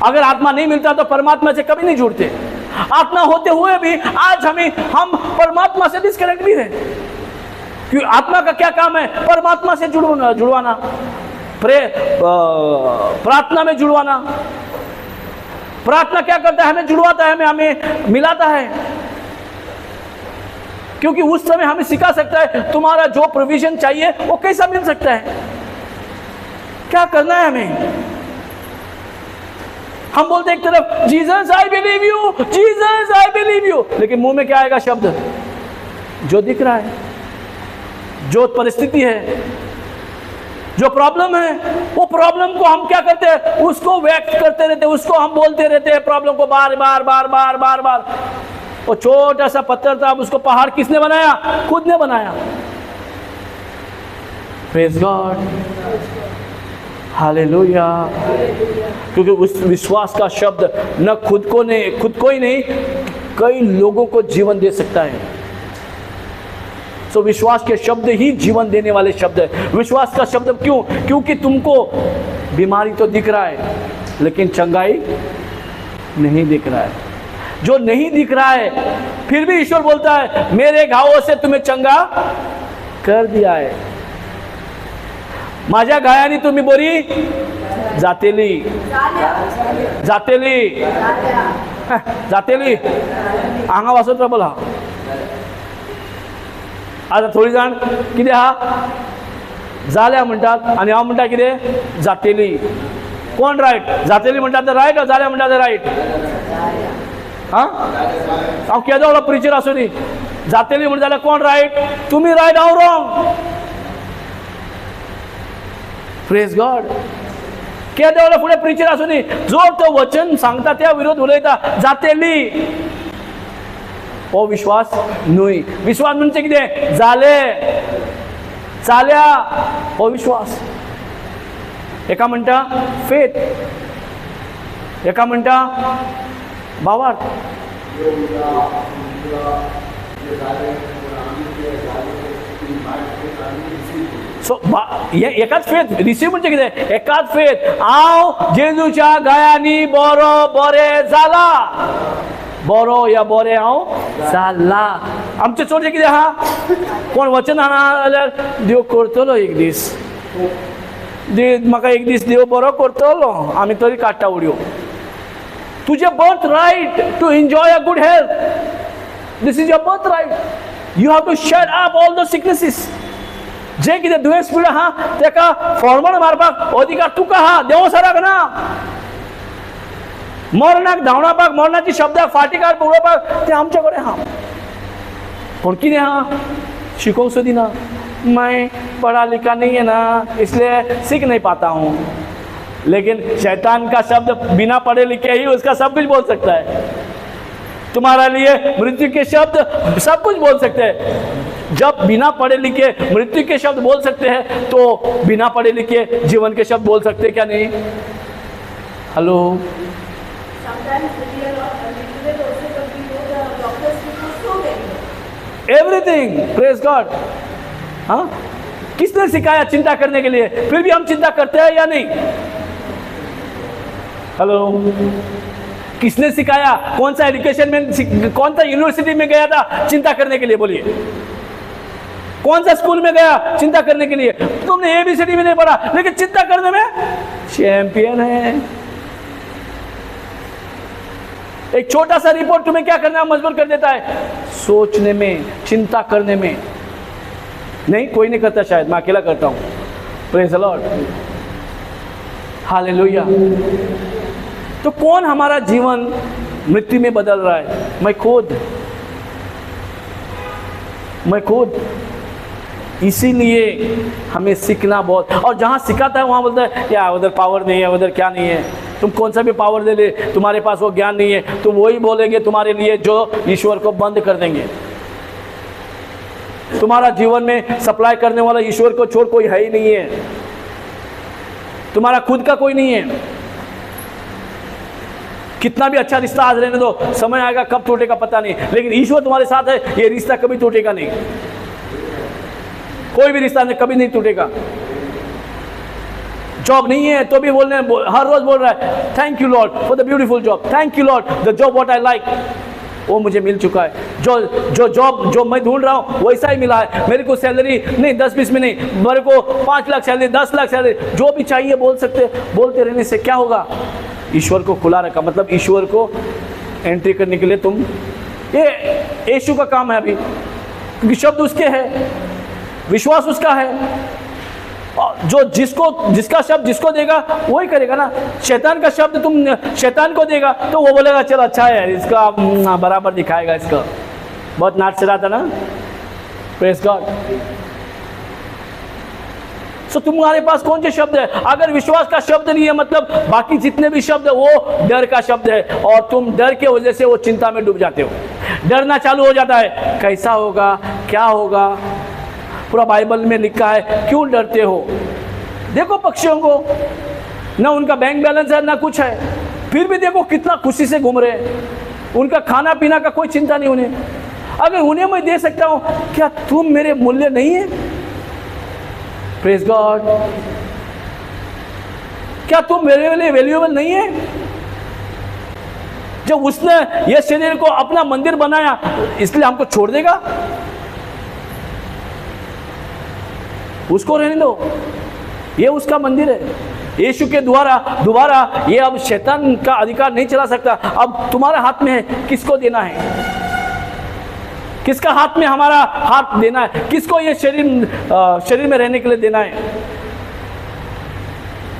अगर आत्मा नहीं मिलता तो परमात्मा से कभी नहीं जुड़ते। आत्मा होते हुए भी आज हम परमात्मा से डिस्कनेक्ट भी हैं। क्योंकि आत्मा का क्या काम है? परमात्मा से जुड़वाना, प्रार्थना में जुड़वाना। प्रार्थना क्या करता है? हमें जुड़वाता है, हमें मिलाता है। क्योंकि उस समय हमें सिखा सकता है तुम्हारा जो प्रोविजन चाहिए वो कैसा मिल सकता है, क्या करना है हमें। हम बोलते एक तरफ Jesus I believe you, Jesus I believe you, लेकिन मुंह में क्या आएगा शब्द? जो दिख रहा है, जो परिस्थिति है, जो प्रॉब्लम है, वो प्रॉब्लम को हम क्या करते हैं? उसको व्यक्त करते रहते हैं, उसको हम बोलते रहते हैं प्रॉब्लम को बार बार बार बार बार बार। वो छोटा सा पत्थर था, अब उसको पहाड़ किसने बनाया? खुद ने बनाया। Praise God, hallelujah. क्योंकि उस विश्वास का शब्द न खुद को ही नहीं, कई लोगों को जीवन दे सकता है। सो विश्वास के शब्द ही जीवन देने वाले शब्द है। विश्वास का शब्द क्यों? क्योंकि तुमको बीमारी तो दिख रहा है लेकिन चंगाई नहीं दिख रहा है। जो नहीं दिख रहा है फिर भी ईश्वर बोलता है मेरे घावों से तुम्हें चंगा कर दिया है। माझ्या घायानी तुम्ही बरी जातेली, जातेली, जातेली, अंगा वाजवत बोला। आता थोडी जाण कितें आहा, जाल्या म्हणटात आनी हांव म्हणटा कितें जातेली. कोण रायट? जातेली म्हणटात ते रायट, जाल्या म्हणटात ते रायट? हांव केदो व्हडलो प्रिचर आसूं दी, जातेली म्हणटा जाल्यार कोण रायट? तुमी रायट, हांव रॉंग. Praise God. केदो व्हडलो फुडें प्रिचर आसूं दी, जो तो वचन सांगता त्या विरोध उलयता, जातेली. हो विश्वास न्हय. विश्वास म्हणजे कितें? जाले, जाल्या, हो विश्वास. एका म्हणटा फेथ, एका म्हणटा भावार्थ. सो एकाच फेथ. रिसीव म्हणजे कितें? एकाच फेथ. हांव जेजूच्या गायांनी बरें जाला. बरो या बरें हांव जाला. आमचें चडशें कितें आहा? कोण वचन हाडना जाल्यार देव करतलो एक दीस. म्हाका एक दीस देव बरो करतलो, आमी तरी काडटा उडयो. तुजें birthright to enjoy a good health. This is your birthright. You have to shed up all the sicknesses. जे कितें दुयेंस पीड आहा तेका फॉर्मण मारपाक अधिकार तुका आहा, देव सराक ना. मरणाक धांवडावपाक, मरणाची शब्दाक फाटी काड पळोवपाक ते आमचे कडेन आहा. पूण कितें आहा? शिकोवंक सोदिना. मैं पढ़ा लिखा नहीं है ना, इसलिए सीख नहीं पाता हूँ. लेकिन शैतान का शब्द बिना पढ़े लिखे ही उसका सब कुछ बोल सकता है. तुम्हारा लिए मृत्यु के शब्द सब कुछ बोल सकते हैं. जब बिना पढ़े लिखे मृत्यु के शब्द बोल सकते हैं तो बिना पढ़े लिखे जीवन के शब्द बोल सकते हैं क्या नहीं? हेलो. एवरीथिंग. Praise God. हाँ, किसने सिखाया चिंता करने के लिए? फिर भी हम चिंता करते हैं या नहीं? हेलो. किसने सिखाया? कौन सा एजुकेशन में, कौन सा यूनिवर्सिटी में गया था चिंता करने के लिए? बोलिए. कौन सा स्कूल में गया चिंता करने के लिए? तुमने ABCD में नहीं पढ़ा, लेकिन चिंता करने में चैंपियन है. एक छोटा सा रिपोर्ट तुम्हें क्या करना मजबूर कर देता है? सोचने में, चिंता करने में. नहीं, कोई नहीं करता, शायद मैं अकेला करता हूं. Praise the Lord. हालेलुया. तो कौन हमारा जीवन मृत्यु में बदल रहा है? मैं खुद. इसीलिए हमें सीखना बहुत. और जहां सिखाता है वहां बोलता है या उधर पावर नहीं है, उधर क्या नहीं है. तुम कौन सा भी पावर दे ले, तुम्हारे पास वो ज्ञान नहीं है, तुम वही बोलेंगे तुम्हारे लिए जो ईश्वर को बंद कर देंगे. तुम्हारा जीवन में सप्लाई करने वाला ईश्वर को छोड़ कोई है ही नहीं है. तुम्हारा खुद का कोई नहीं है. कितना भी अच्छा रिश्ता आज रहने दो, समय आएगा कब टूटेगा पता नहीं, लेकिन ईश्वर तुम्हारे साथ है, ये रिश्ता कभी टूटेगा नहीं. कोई भी रिश्ता कभी नहीं टूटेगा. जॉब नहीं है तो भी बोलने, हर रोज बोल रहा है thank you Lord for the beautiful job, thank you Lord the job what I like. वो मुझे मिल चुका है. जो जॉब जो मैं ढूंढ रहा हूँ वैसा ही मिला है. मेरे को सैलरी नहीं 10-20 में नहीं, मेरे को 5 लाख सैलरी, 10 लाख सैलरी, जो भी चाहिए बोलते रहने से क्या होगा? ईश्वर को खुला रखा. मतलब ईश्वर को एंट्री करने के लिए तुम, ये यीशु का काम है अभी, क्योंकि शब्द उसके है, विश्वास उसका है. जो जिसका शब्द जिसको देगा वही करेगा ना. शैतान का शब्द तुम शैतान को देगा तो वो बोलेगा चलो अच्छा है, इसका बराबर दिखाएगा, इसका बहुत नाच चला था ना. Praise God. सो तुम्हारे पास कौन से शब्द है? अगर विश्वास का शब्द नहीं है, मतलब बाकी जितने भी शब्द है वो डर का शब्द है, और तुम डर के वजह से वो चिंता में डूब जाते हो. डरना चालू हो जाता है, कैसा होगा, क्या होगा. पूरा बाइबल में लिखा है क्यों डरते हो. देखो पक्षियों को, ना उनका बैंक बैलेंस है ना कुछ है, फिर भी देखो कितना खुशी से घूम रहे हैं. उनका खाना पीना का कोई चिंता नहीं उन्हें. अगर उन्हें मैं दे सकता हूं, क्या तुम मेरे मूल्य नहीं है? Praise God. क्या तुम मेरे लिए वैल्यूएबल नहीं है? जब उसने ये शरीर को अपना मंदिर बनाया, इसलिए हमको छोड़ देगा? उसको रहने दो, ये उसका मंदिर है. यीशु के दोबारा ये अब शैतान का अधिकार नहीं चला सकता. अब तुम्हारे हाथ में है, किसको देना है, किसका हाथ में हमारा हाथ देना है, किसको ये शरीर में रहने के लिए देना है।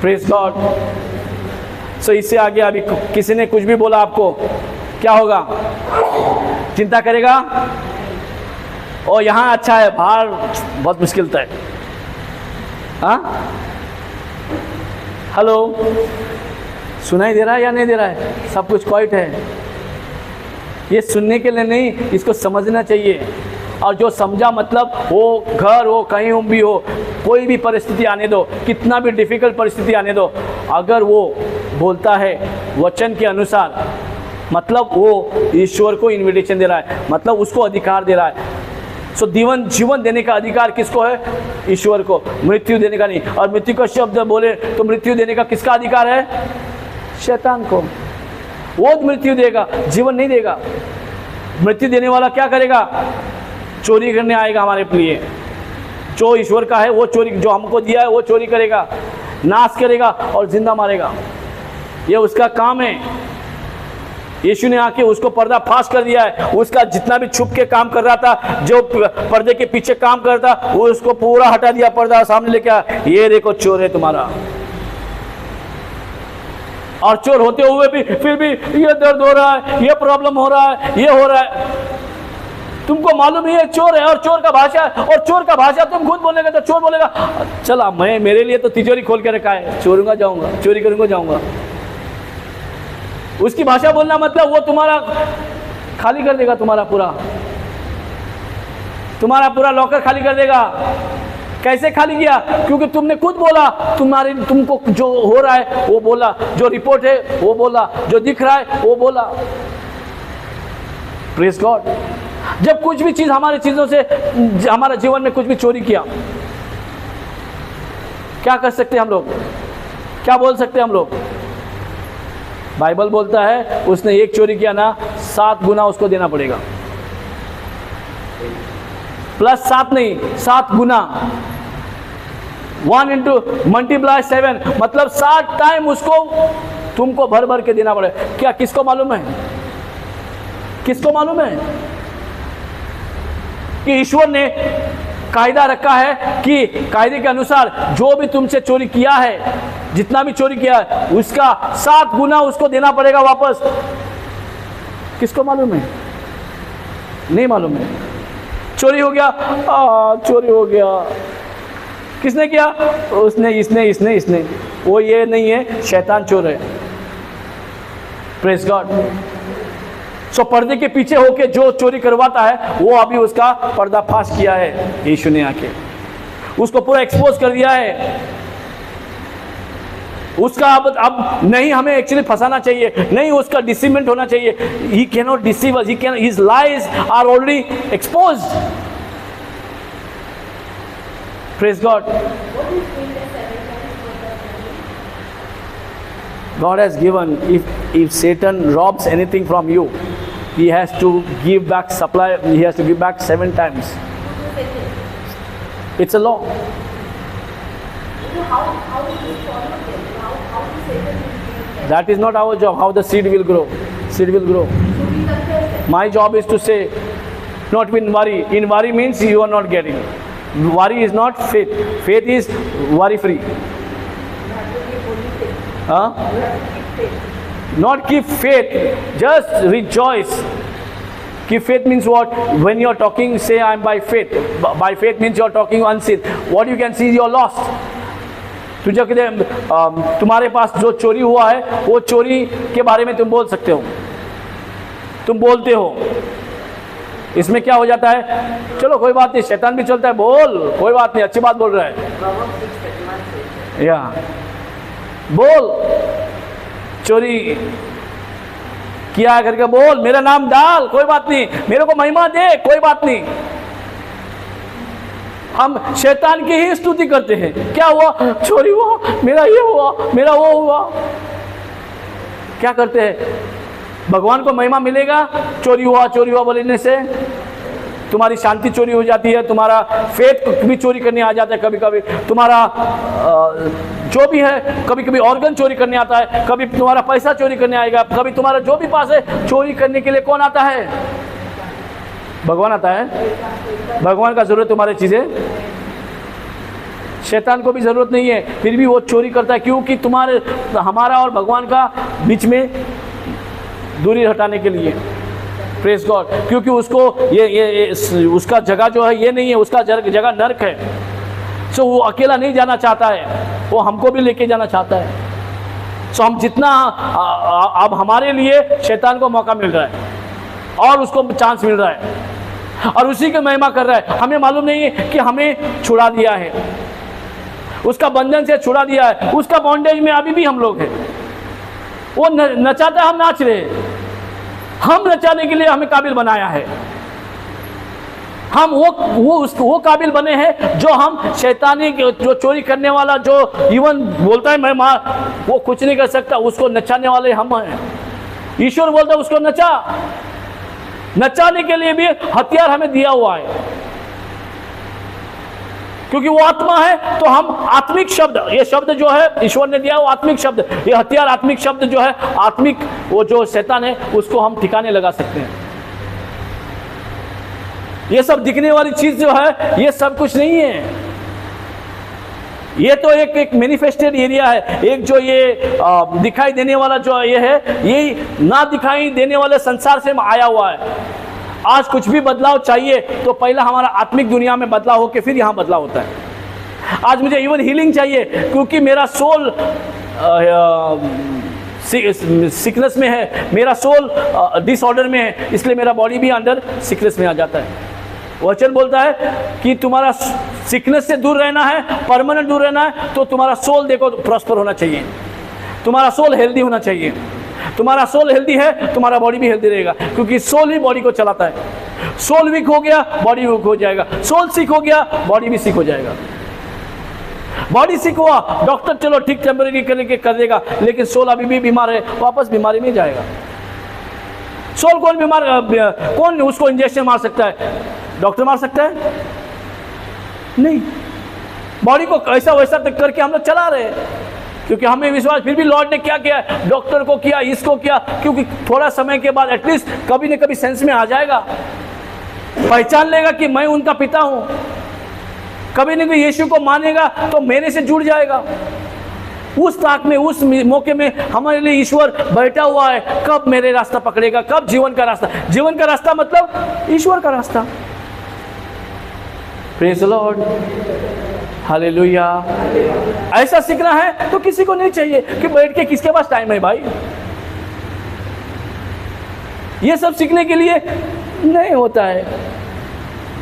Praise God. सो इससे आगे अभी किसी ने कुछ भी बोला आपको, क्या होगा? चिंता करेगा? और यहाँ अच्छा है, बाहर बहुत मुश्किल था। हाँ, हेलो, सुनाई दे रहा है या नहीं दे रहा है? सब कुछ क्वाइट है। ये सुनने के लिए नहीं, इसको समझना चाहिए। और जो समझा मतलब वो घर हो, कहीं भी हो, कोई भी परिस्थिति आने दो, कितना भी डिफिकल्ट परिस्थिति आने दो, अगर वो बोलता है वचन के अनुसार, मतलब वो ईश्वर को इनविटेशन दे रहा है, मतलब उसको अधिकार दे रहा है। सो जीवन देने का अधिकार किसको है? ईश्वर को, मृत्यु देने का नहीं। और मृत्यु का शब्द बोले तो मृत्यु देने का किसका अधिकार है? शैतान को। वो मृत्यु देगा, जीवन नहीं देगा। मृत्यु देने वाला क्या करेगा? चोरी करने आएगा हमारे लिए। जो ईश्वर का है वो चोरी, जो हमको दिया है वो चोरी करेगा, नाश करेगा और जिंदा मारेगा। ये उसका काम है। यीशु ने आके उसको पर्दा फाश कर दिया है। उसका जितना भी छुप के काम कर रहा था, जो पर्दे के पीछे काम कर रहा था, वो उसको पूरा हटा दिया, पर्दा सामने लेके आया। ये देखो चोर है तुम्हारा। और चोर होते हुए भी फिर भी ये दर्द हो रहा है, ये प्रॉब्लम हो रहा है, ये हो रहा है। तुमको मालूम ही है चोर है, और चोर का भाषा, और चोर का भाषा तुम खुद बोलेगा तो चोर बोलेगा चला मैं, मेरे लिए तो तिजोरी खोल के रखा है, चोरूंगा जाऊंगा, चोरी करूंगा जाऊंगा। उसकी भाषा बोलना मतलब वो तुम्हारा खाली कर देगा, तुम्हारा पूरा लॉकर खाली कर देगा। कैसे खाली किया? क्योंकि तुमने खुद बोला, तुमको जो हो रहा है वो बोला, जो रिपोर्ट है वो बोला, जो दिख रहा है वो बोला। Praise God. जब कुछ भी चीज हमारे चीजों से, हमारे जीवन में कुछ भी चोरी किया, क्या कर सकते हैं हम लोग? क्या बोल सकते हैं हम लोग? बाइबल बोलता है उसने एक चोरी किया ना, 7 गुना उसको देना पड़ेगा। प्लस 7 नहीं, 7 गुना। 1 इंटू मल्टीप्लाई 7, मतलब 7 टाइम उसको तुमको भर भर के देना पड़ेगा। क्या किसको मालूम है? किसको मालूम है कि ईश्वर ने कायदा रखा है कि कायदे के अनुसार जो भी तुमसे चोरी किया है, जितना भी चोरी किया है, उसका 7 गुना उसको देना पड़ेगा वापस। किसको मालूम है? नहीं मालूम है। चोरी हो गया, चोरी हो गया। किसने किया? उसने, इसने। वो ये नहीं है, शैतान चोर है। Praise God. सो पर्दे के पीछे होके जो चोरी करवाता है, वो अभी उसका पर्दाफाश किया है यीशु ने आके, उसको पूरा एक्सपोज कर दिया है। उसका अब नहीं हमें एक्चुअली फंसाना चाहिए, नहीं उसका डिसीवमेंट होना चाहिए। He can not deceive us, he can, his lies are already exposed. Praise God. God has given, if Satan robs anything from you, he has to give back supply, he has to give back 7 times. It's a law. How is this possible? How is Satan? That is not our job. How the seed will grow. Seed will grow. My job is to say, not in worry. In worry means you are not getting. Worry is not faith. Faith is worry free. Not keep faith, just rejoice. Keep faith means what? When you are talking, say I am by faith. By faith means you are talking unseen. What you can see is you are lost. तुझे तुम्हारे पास जो चोरी हुआ है, वो चोरी के बारे में तुम बोल सकते हो, तुम बोलते हो। इसमें क्या हो जाता है? चलो कोई बात नहीं, शैतान भी चलता है, बोल, कोई बात नहीं, अच्छी बात बोल रहा है। या बोल, चोरी किया करके बोल, मेरा नाम डाल, कोई बात नहीं, मेरे को महिमा दे, कोई बात नहीं। हम शैतान की ही स्तुति करते हैं। क्या हुआ? चोरी हुआ, मेरा ये हुआ, मेरा वो हुआ। क्या करते हैं? भगवान को महिमा मिलेगा चोरी हुआ बोलने से? तुम्हारी शांति चोरी हो जाती है, तुम्हारा फेथ भी चोरी करने आ जाता है, कभी कभी तुम्हारा जो भी है, कभी कभी ऑर्गन चोरी करने आता है, कभी तुम्हारा पैसा चोरी करने आएगा, कभी तुम्हारा जो भी पास है चोरी करने के लिए कौन आता है? भगवान आता है, भगवान का ज़रूरत तुम्हारी चीज़ें, शैतान को भी ज़रूरत नहीं है, फिर भी वो चोरी करता है। क्योंकि तुम्हारे हमारा और भगवान का बीच में दूरी हटाने के लिए। Praise God. क्योंकि उसको ये उसका जगह जो है ये नहीं है, उसका जगह नर्क है। सो वो अकेला नहीं जाना चाहता है, वो हमको भी लेके जाना चाहता है। सो हम जितना अब हमारे लिए शैतान को मौका मिल रहा है और उसको चांस मिल रहा है और उसी की महिमा कर रहा है। हमें मालूम नहीं है कि हमें छुड़ा दिया है, उसका बंधन से छुड़ा दिया है, उसका बॉन्डेज में अभी भी हम लोग हैं। वो नचाता है, हम नाच रहे हैं। हम नचाने के लिए हमें काबिल बनाया है। हम वो काबिल बने हैं जो हम शैतानी जो चोरी करने वाला जो इवन बोलता है मैं वो कुछ नहीं कर सकता, उसको नचाने वाले हम हैं। ईश्वर बोलता है उसको नचाने के लिए भी हथियार हमें दिया हुआ है। क्योंकि वो आत्मा है तो हम आत्मिक शब्द, ये शब्द जो है ईश्वर ने दिया वो आत्मिक शब्द, ये हथियार आत्मिक शब्द जो है, आत्मिक वो जो शैतान है उसको हम ठिकाने लगा सकते हैं। ये सब दिखने वाली चीज जो है ये सब कुछ नहीं है। ये तो एक मैनिफेस्टेड एरिया है। एक जो ये दिखाई देने वाला जो ये है, ये ना दिखाई देने वाले संसार से आया हुआ है। आज कुछ भी बदलाव चाहिए तो पहला हमारा आत्मिक दुनिया में बदलाव होकर फिर यहाँ बदलाव होता है। आज मुझे इवन हीलिंग चाहिए क्योंकि मेरा सोल सिकनेस में है, मेरा सोल डिसऑर्डर में है, इसलिए मेरा बॉडी भी अंडर सिकनेस में आ जाता है। वचन बोलता है कि तुम्हारा सिकनेस से दूर रहना है, परमानेंट दूर रहना है, तो तुम्हारा सोल देखो प्रॉस्पर होना चाहिए, तुम्हारा सोल हेल्दी होना चाहिए। तुम्हारा सोल हेल्दी है, तुम्हारा बॉडी भी हेल्दी रहेगा, क्योंकि सोल ही बॉडी को चलाता है। सोल वीक हो गया, बॉडी वीक हो जाएगा। सोल सिक हो गया, बॉडी भी सिक हो जाएगा। बॉडी सिक हुआ, डॉक्टर चलो ठीक टेम्परेरी करके कर देगा, लेकिन सोल अभी भी बीमार है, वापस बीमारी में जाएगा। सोल कौन उसको इंजेक्शन मार सकता है? डॉक्टर मार सकता है? नहीं। बॉडी को ऐसा वैसा करके हम लोग चला रहे हैं, क्योंकि हमें विश्वास, फिर भी लॉर्ड ने क्या किया, डॉक्टर को किया, इसको किया, क्योंकि थोड़ा समय के बाद एटलीस्ट कभी न कभी सेंस में आ जाएगा, पहचान लेगा कि मैं उनका पिता हूं। कभी न कभी यीशु को मानेगा तो मेरे से जुड़ जाएगा। उस ताक में, उस मौके में हमारे लिए ईश्वर बैठा हुआ है। कब मेरे रास्ता पकड़ेगा, कब जीवन का रास्ता। जीवन का रास्ता मतलब ईश्वर का रास्ता। Praise the Lord, hallelujah. ऐसा सीखना है तो किसी को नहीं चाहिए कि बैठ के किसके पास टाइम है भाई। ये सब सीखने के लिए नहीं होता है।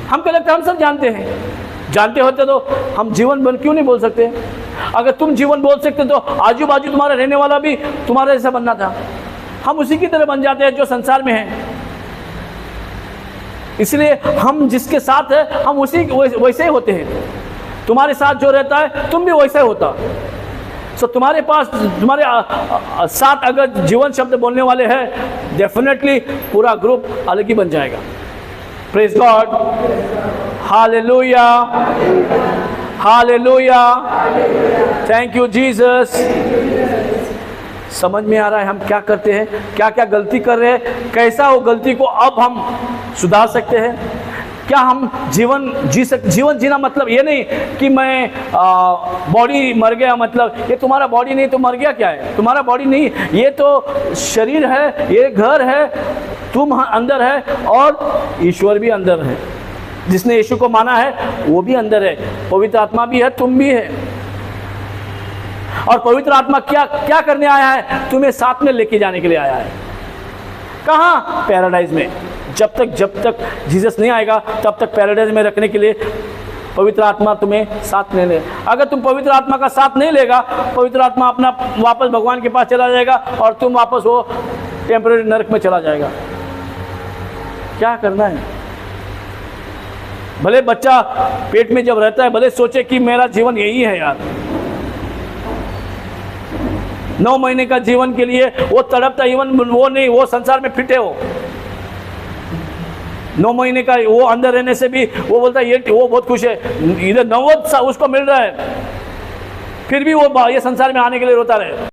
हमको लगता है हम सब जानते हैं। जानते होते तो हम जीवन बन क्यों नहीं बोल सकते? अगर तुम जीवन बोल सकते तो आजू बाजू तुम्हारा रहने वाला भी तुम्हारे जैसा बनना था। हम उसी की तरह बन जाते हैं जो संसार में है। इसलिए हम जिसके साथ है हम उसी वैसे ही होते हैं। तुम्हारे साथ जो रहता है तुम भी वैसा ही होता। सो तुम्हारे पास, तुम्हारे साथ अगर जीवन शब्द बोलने वाले हैं, डेफिनेटली पूरा ग्रुप अलग ही बन जाएगा। Praise God, hallelujah, hallelujah, thank you Jesus. समझ में आ रहा है हम क्या करते हैं, क्या क्या गलती कर रहे हैं, कैसा वो गलती को अब हम सुधार सकते हैं। क्या हम जीवन जीना मतलब ये नहीं कि मैं बॉडी मर गया, मतलब ये तुम्हारा बॉडी नहीं तो मर गया क्या है? तुम्हारा बॉडी नहीं, ये तो शरीर है, ये घर है, तुम अंदर है और ईश्वर भी अंदर है। जिसने यीशु को माना है वो भी अंदर है, पवित्र आत्मा भी है, तुम भी है। और पवित्र आत्मा क्या करने आया है? तुम्हें साथ में लेके जाने के लिए आया है। कहाँ? पैराडाइज में। जब तक जीसस नहीं आएगा तब तक पैराडाइज में रखने के लिए पवित्र आत्मा तुम्हें साथ में ले। अगर तुम पवित्र आत्मा का साथ नहीं लेगा, पवित्र आत्मा अपना वापस भगवान के पास चला जाएगा और तुम वापस वो टेम्परेरी नरक में चला जाएगा। क्या करना है? भले बच्चा पेट में जब रहता है भले सोचे कि मेरा जीवन यही है यार, 9 महीने का जीवन के लिए वो तड़पता, इवन वो नहीं, वो संसार में फिट है। वो 9 महीने का वो अंदर रहने से भी वो बोलता है वो बहुत खुश है। इधर 90 उसको मिल रहा है, फिर भी वो ये संसार में आने के लिए रोता रहे।